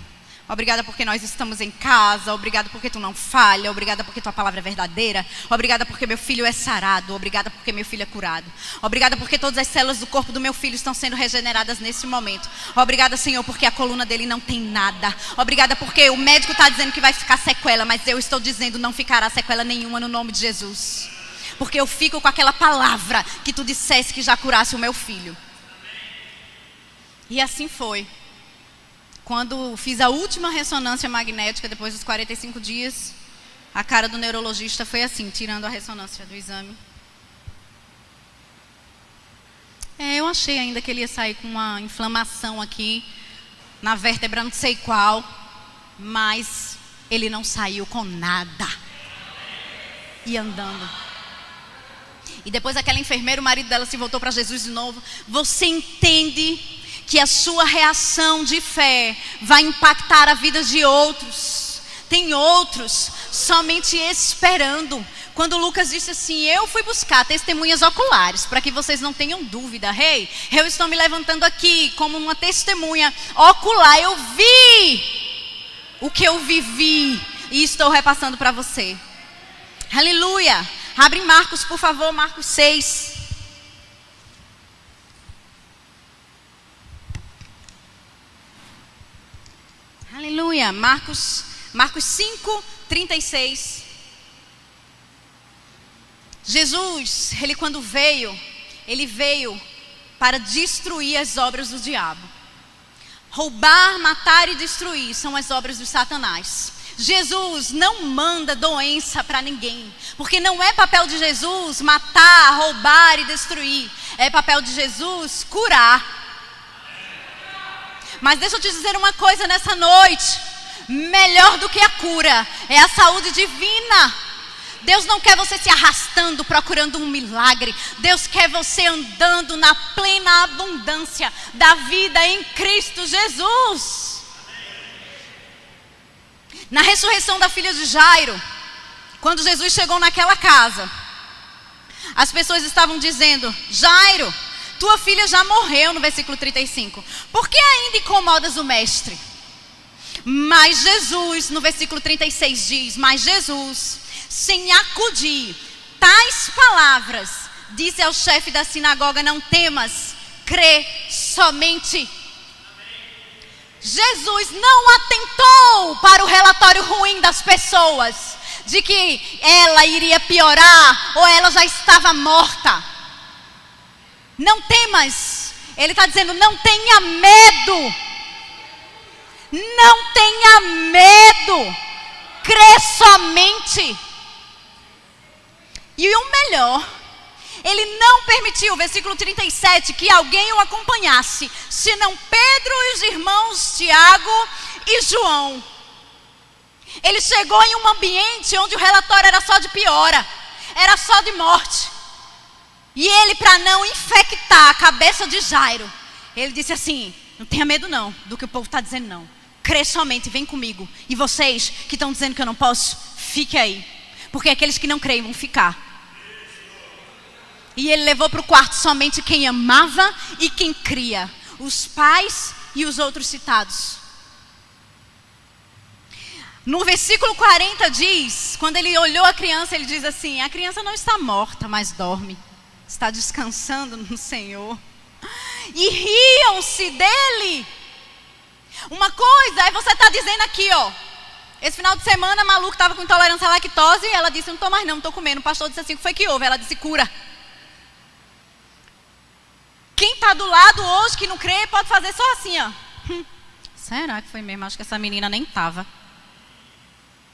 Obrigada porque nós estamos em casa. Obrigada porque tu não falha. Obrigada porque tua palavra é verdadeira. Obrigada porque meu filho é sarado. Obrigada porque meu filho é curado. Obrigada porque todas as células do corpo do meu filho estão sendo regeneradas nesse momento. Obrigada, Senhor, porque a coluna dele não tem nada. Obrigada porque o médico está dizendo que vai ficar sequela, mas eu estou dizendo: não ficará sequela nenhuma no nome de Jesus. Porque eu fico com aquela palavra que tu disseste que já curasse o meu filho. E assim foi. Quando fiz a última ressonância magnética, depois dos 45 dias, a cara do neurologista foi assim, tirando a ressonância do exame. Eu achei ainda que ele ia sair com uma inflamação aqui, na vértebra não sei qual, mas ele não saiu com nada. E andando. E depois aquela enfermeira, o marido dela se voltou para Jesus de novo. Você entende que a sua reação de fé vai impactar a vida de outros? Tem outros somente esperando. Quando Lucas disse assim: eu fui buscar testemunhas oculares, para que vocês não tenham dúvida. Eu estou me levantando aqui como uma testemunha ocular. Eu vi o que eu vivi e estou repassando para você. Aleluia. Abre em Marcos, por favor, Marcos 6. Aleluia. Marcos 5, 36. Jesus, ele quando veio, ele veio para destruir as obras do diabo. Roubar, matar e destruir são as obras do Satanás. Jesus não manda doença para ninguém, porque não é papel de Jesus matar, roubar e destruir. É papel de Jesus curar. Mas deixa eu te dizer uma coisa nessa noite: melhor do que a cura é a saúde divina. Deus não quer você se arrastando procurando um milagre. Deus quer você andando na plena abundância da vida em Cristo Jesus. Na ressurreição da filha de Jairo, quando Jesus chegou naquela casa, as pessoas estavam dizendo: Jairo, tua filha já morreu, no versículo 35. Por que ainda incomodas o mestre? Mas Jesus, no versículo 36 diz: mas Jesus, sem acudir tais palavras, disse ao chefe da sinagoga: não temas, crê somente. Jesus não atentou para o relatório ruim das pessoas, de que ela iria piorar ou ela já estava morta. Não temas. Ele está dizendo: não tenha medo. Não tenha medo. Crê somente. E o melhor Ele não permitiu, versículo 37, que alguém o acompanhasse, senão Pedro e os irmãos Tiago e João. Ele chegou em um ambiente onde o relatório era só de piora, era só de morte. E ele, para não infectar a cabeça de Jairo, ele disse assim: não tenha medo não, do que o povo está dizendo não. Crê somente, vem comigo. E vocês que estão dizendo que eu não posso, fique aí. Porque aqueles que não creem vão ficar. E ele levou para o quarto somente quem amava e quem cria. Os pais e os outros citados. No versículo 40 diz, quando ele olhou a criança, ele diz assim: a criança não está morta, mas dorme. Está descansando no Senhor. E riam-se dele. Uma coisa é você estar dizendo aqui, ó. Esse final de semana a Malu estava com intolerância à lactose. E ela disse: não estou mais não, estou comendo. O pastor disse assim: o que foi que houve? Ela disse: cura. Quem está do lado hoje que não crê pode fazer só assim, ó. Será que foi mesmo? Acho que essa menina nem estava.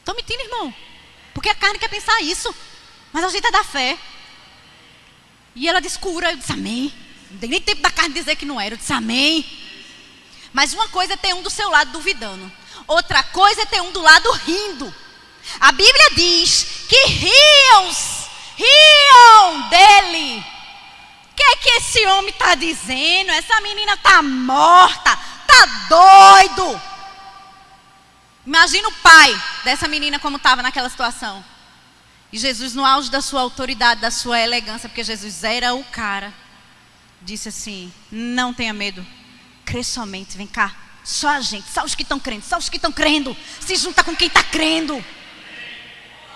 Estou mentindo, irmão. Porque a carne quer pensar isso. Mas a gente é da fé. E ela disse: cura. Eu disse: amém. Não tem nem tempo da carne dizer que não era. Eu disse: amém. Mas uma coisa é ter um do seu lado duvidando. Outra coisa é ter um do lado rindo. A Bíblia diz que riam dele. O que é que esse homem está dizendo? Essa menina está morta, está doido. Imagina o pai dessa menina como estava naquela situação. E Jesus, no auge da sua autoridade, da sua elegância, porque Jesus era o cara, disse assim: não tenha medo, crê somente, vem cá. Só a gente, só os que estão crendo, só os que estão crendo. Se junta com quem está crendo.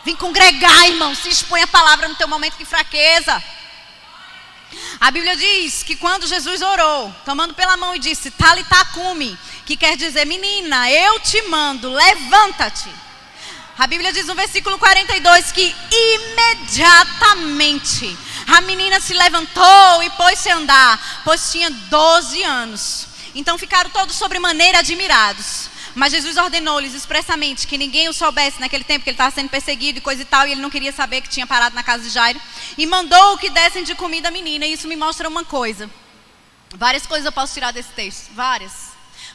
Vem congregar, irmão, se expõe a palavra no teu momento de fraqueza. A Bíblia diz que quando Jesus orou, tomando pela mão e disse: Talitá cumi, que quer dizer: menina, eu te mando, levanta-te. A Bíblia diz no versículo 42 que imediatamente a menina se levantou e pôs-se a andar, pois tinha 12 anos. Então ficaram todos sobremaneira admirados. Mas Jesus ordenou-lhes expressamente que ninguém o soubesse naquele tempo, que ele estava sendo perseguido e coisa e tal, e ele não queria saber que tinha parado na casa de Jairo. E mandou que dessem de comida à menina. E isso me mostra uma coisa. Várias coisas eu posso tirar desse texto. Várias.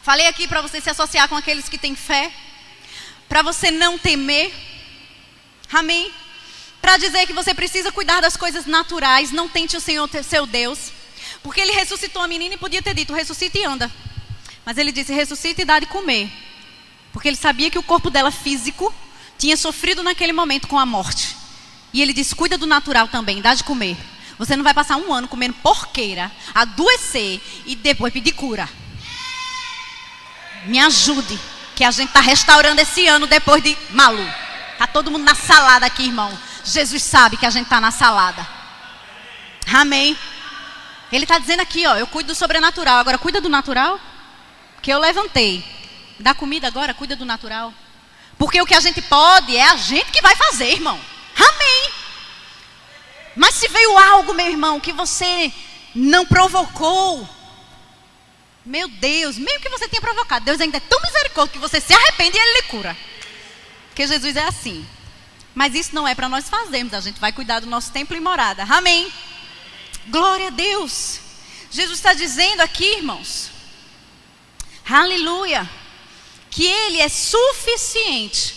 Falei aqui para você se associar com aqueles que têm fé. Para você não temer. Amém? Para dizer que você precisa cuidar das coisas naturais. Não tente o Senhor seu Deus. Porque ele ressuscitou a menina e podia ter dito: ressuscita e anda. Mas ele disse: ressuscita e dá de comer. Porque ele sabia que o corpo dela físico tinha sofrido naquele momento com a morte. E ele disse: cuida do natural também, dá de comer. Você não vai passar um ano comendo porqueira, adoecer e depois pedir cura. Me ajude, que a gente está restaurando esse ano depois de Malu. Está todo mundo na salada aqui, irmão. Jesus sabe que a gente está na salada. Amém. Ele está dizendo aqui, ó: eu cuido do sobrenatural, agora cuida do natural. Que eu levantei. Dá comida agora, cuida do natural. Porque o que a gente pode é a gente que vai fazer, irmão. Amém. Mas se veio algo, meu irmão, que você não provocou, meu Deus, mesmo que você tenha provocado, Deus ainda é tão misericórdia que você se arrepende e Ele lhe cura. Porque Jesus é assim. Mas isso não é para nós fazermos. A gente vai cuidar do nosso templo e morada. Amém. Glória a Deus. Jesus está dizendo aqui, irmãos, aleluia, que Ele é suficiente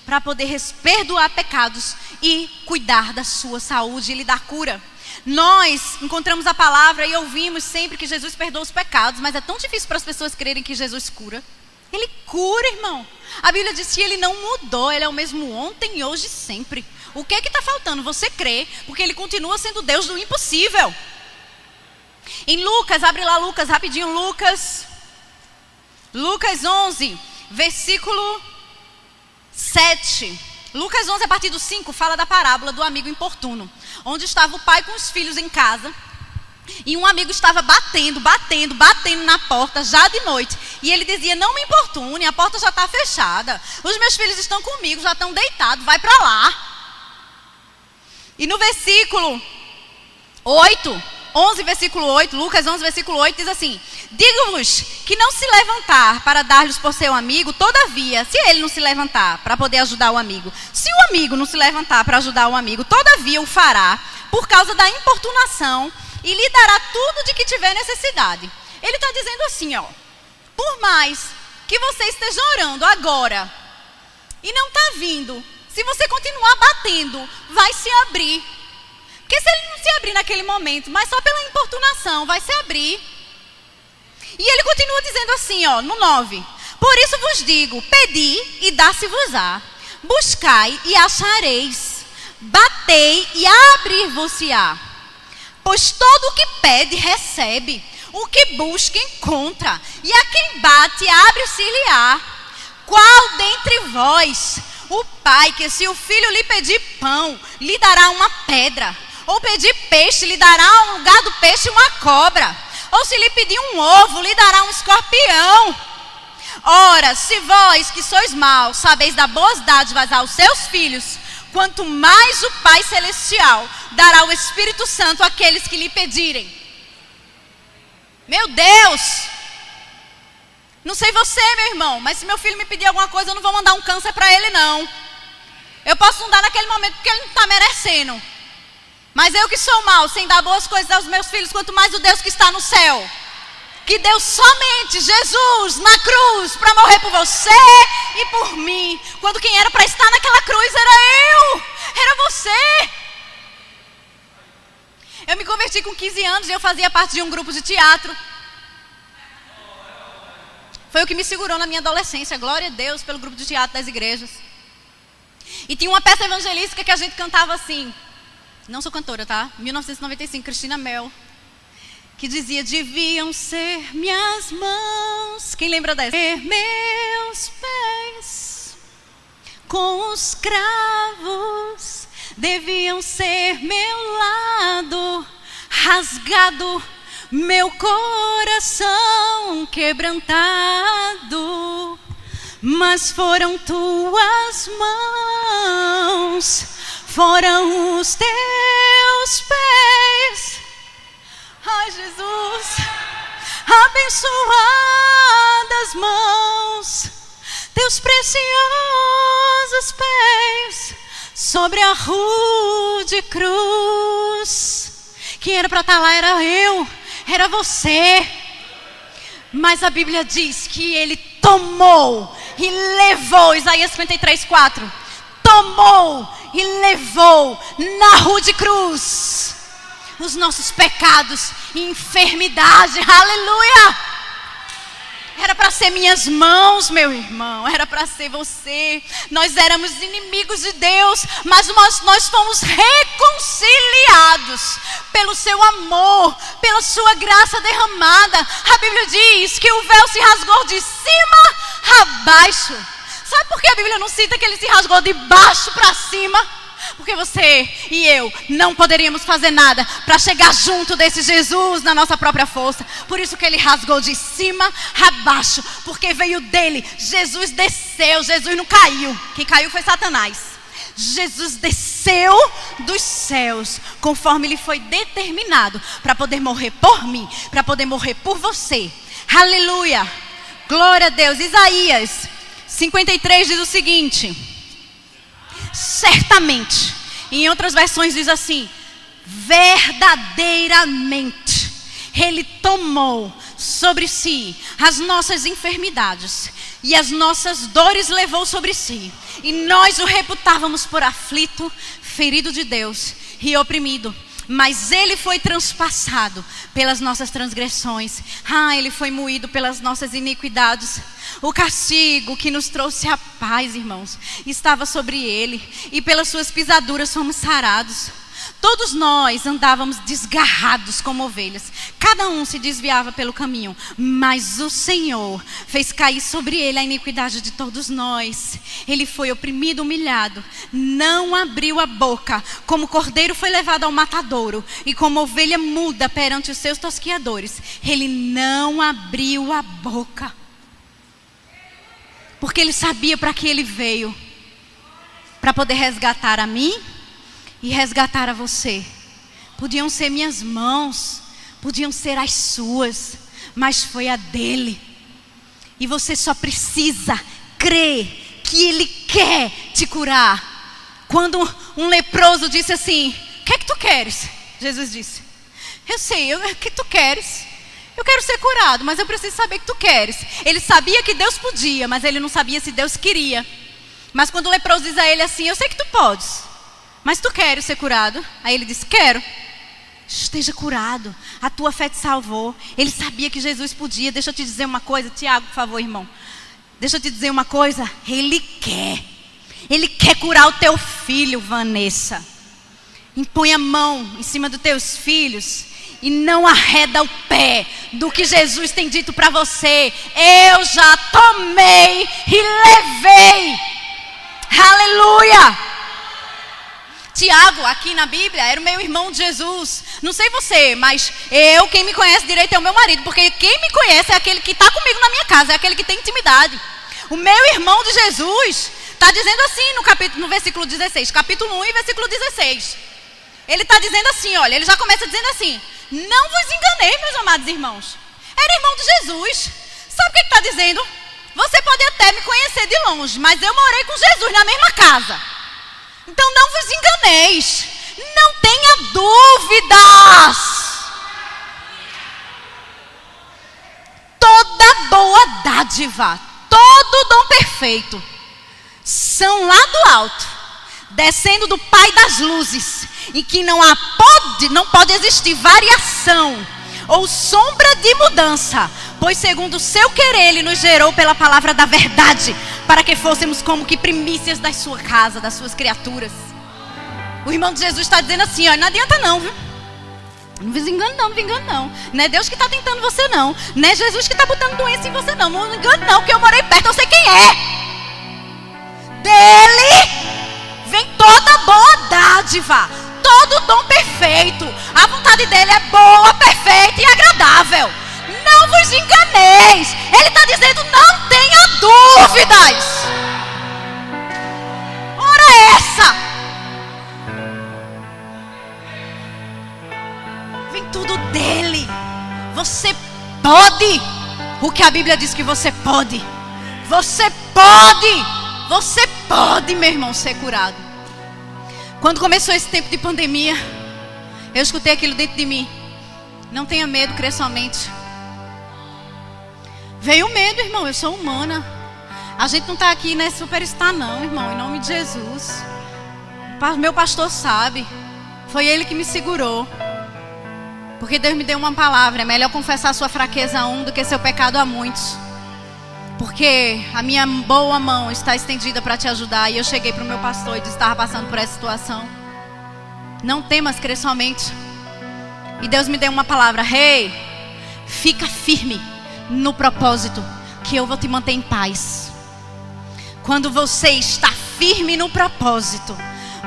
para poder perdoar pecados e cuidar da sua saúde e lhe dar cura. Nós encontramos a palavra e ouvimos sempre que Jesus perdoa os pecados, mas é tão difícil para as pessoas crerem que Jesus cura. Ele cura, irmão. A Bíblia diz que Ele não mudou, Ele é o mesmo ontem, hoje e sempre. O que está faltando? Você crê, porque Ele continua sendo Deus do impossível. Em Lucas, abre lá Lucas, rapidinho, Lucas 11, versículo 7. Lucas 11, a partir do 5, fala da parábola do amigo importuno. Onde estava o pai com os filhos em casa. E um amigo estava batendo na porta, já de noite. E ele dizia: não me importune, a porta já está fechada. Os meus filhos estão comigo, já estão deitados, vai para lá. E no versículo 11, versículo 8, Lucas 11, versículo 8, diz assim: digo-vos que não se levantar para dar-lhes por seu amigo, todavia, se ele não se levantar para poder ajudar o amigo, se o amigo não se levantar para ajudar o amigo, todavia o fará, por causa da importunação e lhe dará tudo de que tiver necessidade. Ele está dizendo assim, ó, por mais que você esteja orando agora e não está vindo, se você continuar batendo, vai se abrir. Porque se ele não se abrir naquele momento, mas só pela importunação, vai se abrir. E ele continua dizendo assim, ó, no 9. Por isso vos digo, pedi e dá-se-vos-á. Buscai e achareis. Batei e abrir-vos-á. Pois todo o que pede, recebe. O que busca, encontra. E a quem bate, abre-se-lhe-á. Qual dentre vós, o pai, que se o filho lhe pedir pão, lhe dará uma pedra? Ou pedir peixe, lhe dará ao lugar do peixe uma cobra? Ou se lhe pedir um ovo, lhe dará um escorpião? Ora, se vós que sois maus, sabeis dar boas dádivas aos seus filhos, quanto mais o Pai Celestial dará o Espírito Santo àqueles que lhe pedirem. Meu Deus! Não sei você, meu irmão, mas se meu filho me pedir alguma coisa, eu não vou mandar um câncer para ele, não. Eu posso não dar naquele momento porque ele não está merecendo. Mas eu que sou mau, sem dar boas coisas aos meus filhos, quanto mais o Deus que está no céu, que deu somente Jesus na cruz para morrer por você e por mim, quando quem era para estar naquela cruz era eu, era você. Eu me converti com 15 anos e eu fazia parte de um grupo de teatro. Foi o que me segurou na minha adolescência, glória a Deus, pelo grupo de teatro das igrejas. E tinha uma peça evangelística que a gente cantava assim, não sou cantora, tá? 1995, Cristina Mel, que dizia, deviam ser minhas mãos, quem lembra dessa? Ser meus pés com os cravos, deviam ser meu lado rasgado, meu coração quebrantado, mas foram tuas mãos, foram os teus pés. Ai, Jesus, abençoadas mãos, teus preciosos pés, sobre a rude cruz. Quem era para estar lá era eu, era você. Mas a Bíblia diz que ele tomou e levou, Isaías 53:4, tomou e levou na rude cruz os nossos pecados e enfermidade, aleluia. Era para ser minhas mãos, meu irmão, era para ser você. Nós éramos inimigos de Deus, mas nós fomos reconciliados pelo seu amor, pela sua graça derramada. A Bíblia diz que o véu se rasgou de cima a baixo. Sabe por que a Bíblia não cita que ele se rasgou de baixo para cima? Porque você e eu não poderíamos fazer nada para chegar junto desse Jesus na nossa própria força. Por isso que ele rasgou de cima a baixo, porque veio dele. Jesus desceu, Jesus não caiu. Quem caiu foi Satanás. Jesus desceu dos céus, conforme lhe foi determinado, para poder morrer por mim, para poder morrer por você. Aleluia, glória a Deus. Isaías 53 diz o seguinte: certamente, em outras versões diz assim, verdadeiramente, ele tomou sobre si as nossas enfermidades e as nossas dores levou sobre si, e nós o reputávamos por aflito, ferido de Deus e oprimido. Mas ele foi transpassado pelas nossas transgressões, ele foi moído pelas nossas iniquidades. O castigo que nos trouxe a paz, irmãos, estava sobre ele, e pelas suas pisaduras fomos sarados. Todos nós andávamos desgarrados como ovelhas, cada um se desviava pelo caminho, mas o Senhor fez cair sobre ele a iniquidade de todos nós. Ele foi oprimido, humilhado, não abriu a boca, como cordeiro foi levado ao matadouro, e como ovelha muda perante os seus tosquiadores, ele não abriu a boca, porque ele sabia para que ele veio, para poder resgatar a mim e resgatar a você. Podiam ser minhas mãos, podiam ser as suas, mas foi a dele. E você só precisa crer que ele quer te curar. Quando um leproso disse assim, o que é que tu queres? Jesus disse, eu sei, o que tu queres? Eu quero ser curado, mas eu preciso saber o que tu queres. Ele sabia que Deus podia, mas ele não sabia se Deus queria. Mas quando o leproso diz a ele assim, eu sei que tu podes, mas tu queres ser curado? Aí ele disse, quero. Esteja curado, a tua fé te salvou. Ele sabia que Jesus podia. Deixa eu te dizer uma coisa, Tiago, por favor, irmão. Deixa eu te dizer uma coisa, Ele quer curar o teu filho, Vanessa. Impõe a mão em cima dos teus filhos e não arreda o pé do que Jesus tem dito para você. Eu já tomei e levei. Aleluia. Tiago, aqui na Bíblia, era o meu irmão de Jesus. Não sei você, mas quem me conhece direito é o meu marido. Porque quem me conhece é aquele que está comigo na minha casa, é aquele que tem intimidade. O meu irmão de Jesus está dizendo assim no versículo 16, capítulo 1 e versículo 16. Ele está dizendo assim, olha, ele já começa dizendo assim, não vos enganeis, meus amados irmãos. Era irmão de Jesus. Sabe o que está dizendo? Você pode até me conhecer de longe, mas eu morei com Jesus na mesma casa. Então não vos enganeis, não tenha dúvidas. Toda boa dádiva, todo dom perfeito, são lá do alto, descendo do Pai das luzes, em que não pode existir variação ou sombra de mudança, pois segundo o seu querer Ele nos gerou pela palavra da verdade, para que fôssemos como que primícias da sua casa, das suas criaturas. O irmão de Jesus está dizendo assim, ó, não adianta não, viu? Não vos engane não, não vos engane não. Não é Deus que está tentando você não. Não é Jesus que está botando doença em você não. Não engane não, porque eu morei perto, eu sei quem é. Dele vem toda boa dádiva, todo dom perfeito. A vontade dele é boa, perfeita e agradável. Não vos enganeis. Ele está dizendo, não tenha dúvidas. Ora essa. Vem tudo dele. Você pode o que a Bíblia diz que você pode. Você pode, meu irmão, ser curado. Quando começou esse tempo de pandemia, eu escutei aquilo dentro de mim. Não tenha medo, crê somente. Veio o medo, irmão, eu sou humana. A gente não está aqui, né, superstar não, irmão, em nome de Jesus. Meu pastor sabe. Foi ele que me segurou. Porque Deus me deu uma palavra. É melhor confessar sua fraqueza a um do que seu pecado a muitos. Porque a minha boa mão está estendida para te ajudar. E eu cheguei para o meu pastor e disse, estava passando por essa situação. Não temas, crê somente. E Deus me deu uma palavra. Fica firme no propósito, que eu vou te manter em paz. Quando você está firme no propósito,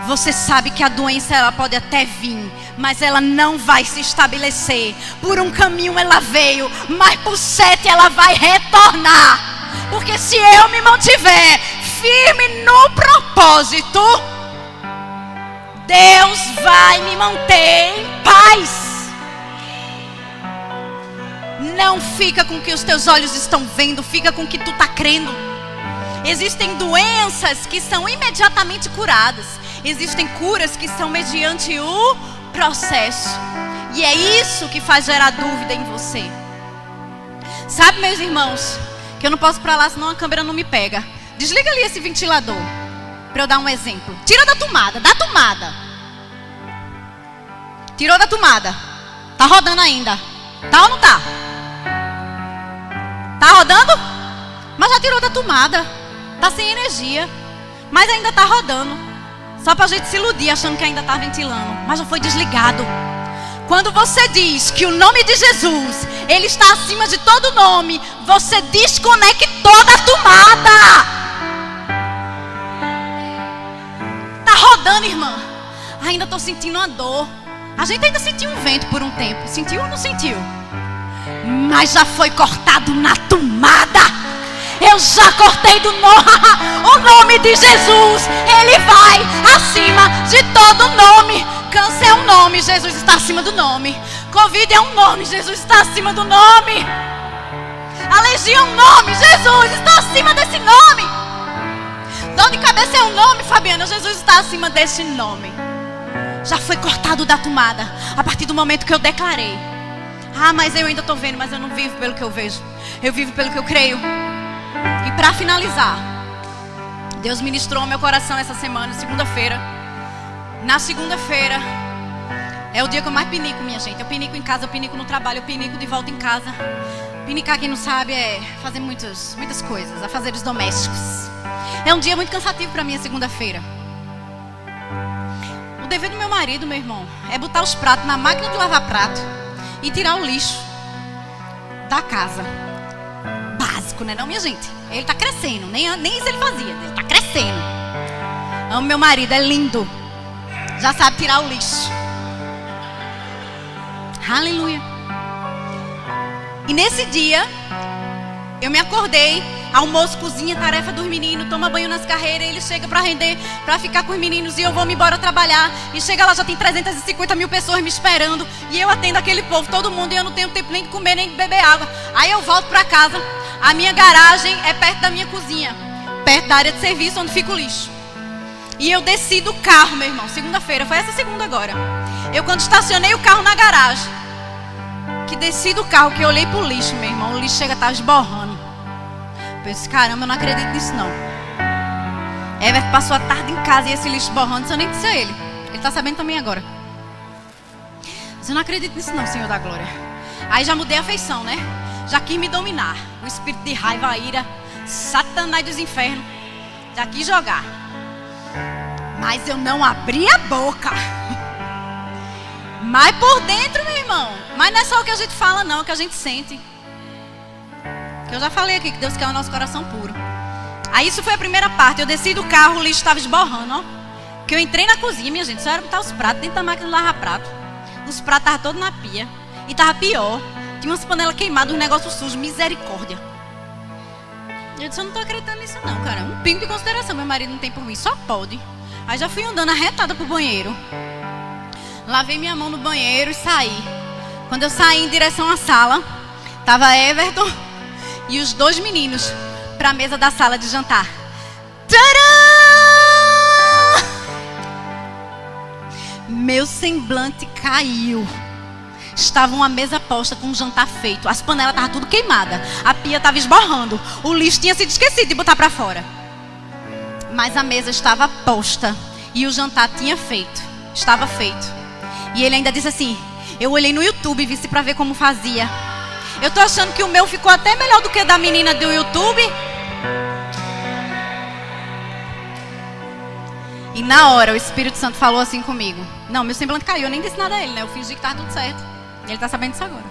você sabe que a doença ela pode até vir, mas ela não vai se estabelecer. Por um caminho ela veio, mas por 7 ela vai retornar. Porque se eu me mantiver firme no propósito, Deus vai me manter em paz. Não fica com o que os teus olhos estão vendo, fica com o que tu está crendo. Existem doenças que são imediatamente curadas. Existem curas que são mediante o processo. E é isso que faz gerar dúvida em você. Sabe, meus irmãos, que eu não posso ir para lá senão a câmera não me pega. Desliga ali esse ventilador, para eu dar um exemplo. Tira da tomada, Tirou da tomada. Tá rodando ainda. Tá ou não tá? Tá rodando? Mas já tirou da tomada. Tá sem energia, mas ainda tá rodando. Só pra gente se iludir achando que ainda tá ventilando. Mas já foi desligado. Quando você diz que o nome de Jesus, ele está acima de todo nome, você desconectou da tomada. Tá rodando, irmã. Ainda tô sentindo uma dor. A gente ainda sentiu um vento por um tempo. Sentiu ou não sentiu? Mas já foi cortado na tomada. Eu já cortei do nome. O nome de Jesus, ele vai acima de todo nome. Câncer é um nome, Jesus está acima do nome. Covid é um nome, Jesus está acima do nome. Alergia é um nome, Jesus está acima desse nome. Dor de cabeça é um nome, Fabiana, Jesus está acima desse nome. já foi cortado da tomada. A partir do momento que eu declarei: ah, mas eu ainda estou vendo, mas eu não vivo pelo que eu vejo. Eu vivo pelo que eu creio. E para finalizar, Deus ministrou ao meu coração essa semana, segunda-feira. Na segunda-feira é o dia que eu mais pinico, minha gente. Eu pinico em casa, eu pinico no trabalho, eu pinico de volta em casa. Pinicar, quem não sabe, é fazer muitas coisas, afazeres domésticos. É um dia muito cansativo para mim, a segunda-feira. O dever do meu marido, meu irmão, é botar os pratos na máquina de lavar prato e tirar o lixo da casa. Básico, né não, minha gente? Ele tá crescendo, nem isso ele fazia, ele tá crescendo. Amo meu marido, é lindo. Já sabe tirar o lixo. Aleluia. E nesse dia, eu me acordei, almoço, cozinha, tarefa dos meninos, toma banho nas carreiras, ele chega para render, para ficar com os meninos, e eu vou me embora trabalhar. E chega lá, já tem 350 mil pessoas me esperando, e eu atendo aquele povo, todo mundo, e eu não tenho tempo nem de comer, nem de beber água. Aí eu volto para casa, a minha garagem é perto da minha cozinha, perto da área de serviço onde fica o lixo. E eu desci do carro, meu irmão, segunda-feira, foi essa segunda agora. Eu quando estacionei o carro na garagem, que desci do carro, que eu olhei pro lixo, meu irmão, o lixo chega a estar esborrando. Eu pensei, caramba, eu não acredito nisso não. Everton passou a tarde em casa e esse lixo esborrando, isso eu nem disse a ele. Ele tá sabendo também agora. Mas eu não acredito nisso não, Senhor da Glória. Aí já mudei a feição, né? Já quis me dominar. O espírito de raiva, a ira, Satanás dos infernos. Já quis jogar. Mas eu não abri a boca. Mas por dentro, meu irmão. Mas não é só o que a gente fala não, é o que a gente sente. Que eu já falei aqui, que Deus quer o nosso coração puro. Aí isso foi a primeira parte. Eu desci do carro, o lixo estava esborrando, ó. Que eu entrei na cozinha, minha gente, só era botar os pratos dentro da máquina de lavar prato. Os pratos estavam todos na pia. E tava pior, tinha umas panelas queimadas, um negócio sujo, misericórdia. Eu disse, eu não tô acreditando nisso não, cara. Um pingo de consideração meu marido não tem por mim, só pode. Aí já fui andando arretada pro banheiro. Lavei minha mão no banheiro e saí. Quando eu saí em direção à sala, tava Everton e os dois meninos para a mesa da sala de jantar. Tcharam! Meu semblante caiu. Estava uma mesa posta com um jantar feito. As panelas estavam tudo queimadas. A pia estava esborrando. O lixo tinha sido esquecido de botar para fora. Mas a mesa estava posta e o jantar estava feito. E ele ainda disse assim, eu olhei no YouTube e vi para ver como fazia. Eu tô achando que o meu ficou até melhor do que o da menina do YouTube. E na hora o Espírito Santo falou assim comigo. Não, meu semblante caiu, eu nem disse nada a ele, né? Eu fingi que estava tudo certo. E ele tá sabendo disso agora.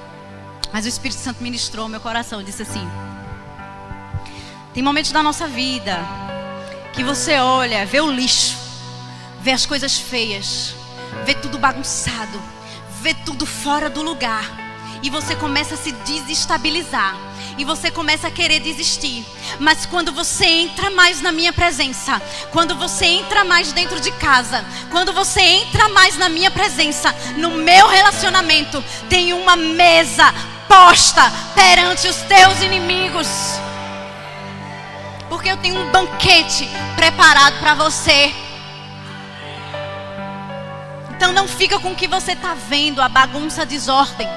Mas o Espírito Santo ministrou ao meu coração e disse assim, tem momentos da nossa vida que você olha, vê o lixo, vê as coisas feias, vê tudo bagunçado, vê tudo fora do lugar. E você começa a se desestabilizar. E você começa a querer desistir. Mas quando você entra mais na minha presença, quando você entra mais dentro de casa, quando você entra mais na minha presença, no meu relacionamento, tem uma mesa posta perante os teus inimigos. Porque eu tenho um banquete preparado para você. Então não fica com o que você está vendo, a bagunça, a desordem.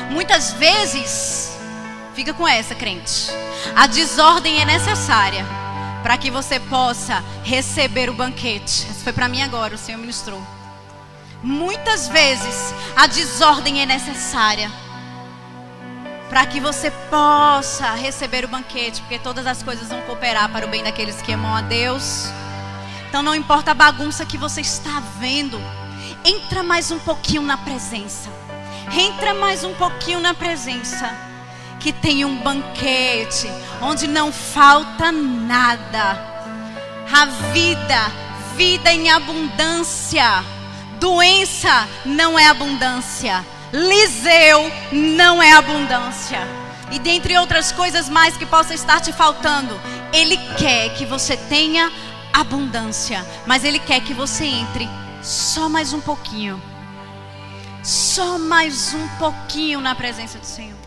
Muitas vezes, fica com essa, crente, a desordem é necessária para que você possa receber o banquete. Isso foi para mim agora, o Senhor ministrou. Muitas vezes, a desordem é necessária para que você possa receber o banquete, porque todas as coisas vão cooperar para o bem daqueles que amam a Deus. Então não importa a bagunça que você está vendo, entra mais um pouquinho na presença. Entra mais um pouquinho na presença, que tem um banquete onde não falta nada. A vida em abundância. Doença não é abundância. Liseu não é abundância. E dentre outras coisas mais que possa estar te faltando, Ele quer que você tenha abundância, mas Ele quer que você entre só mais um pouquinho. Só mais um pouquinho na presença do Senhor.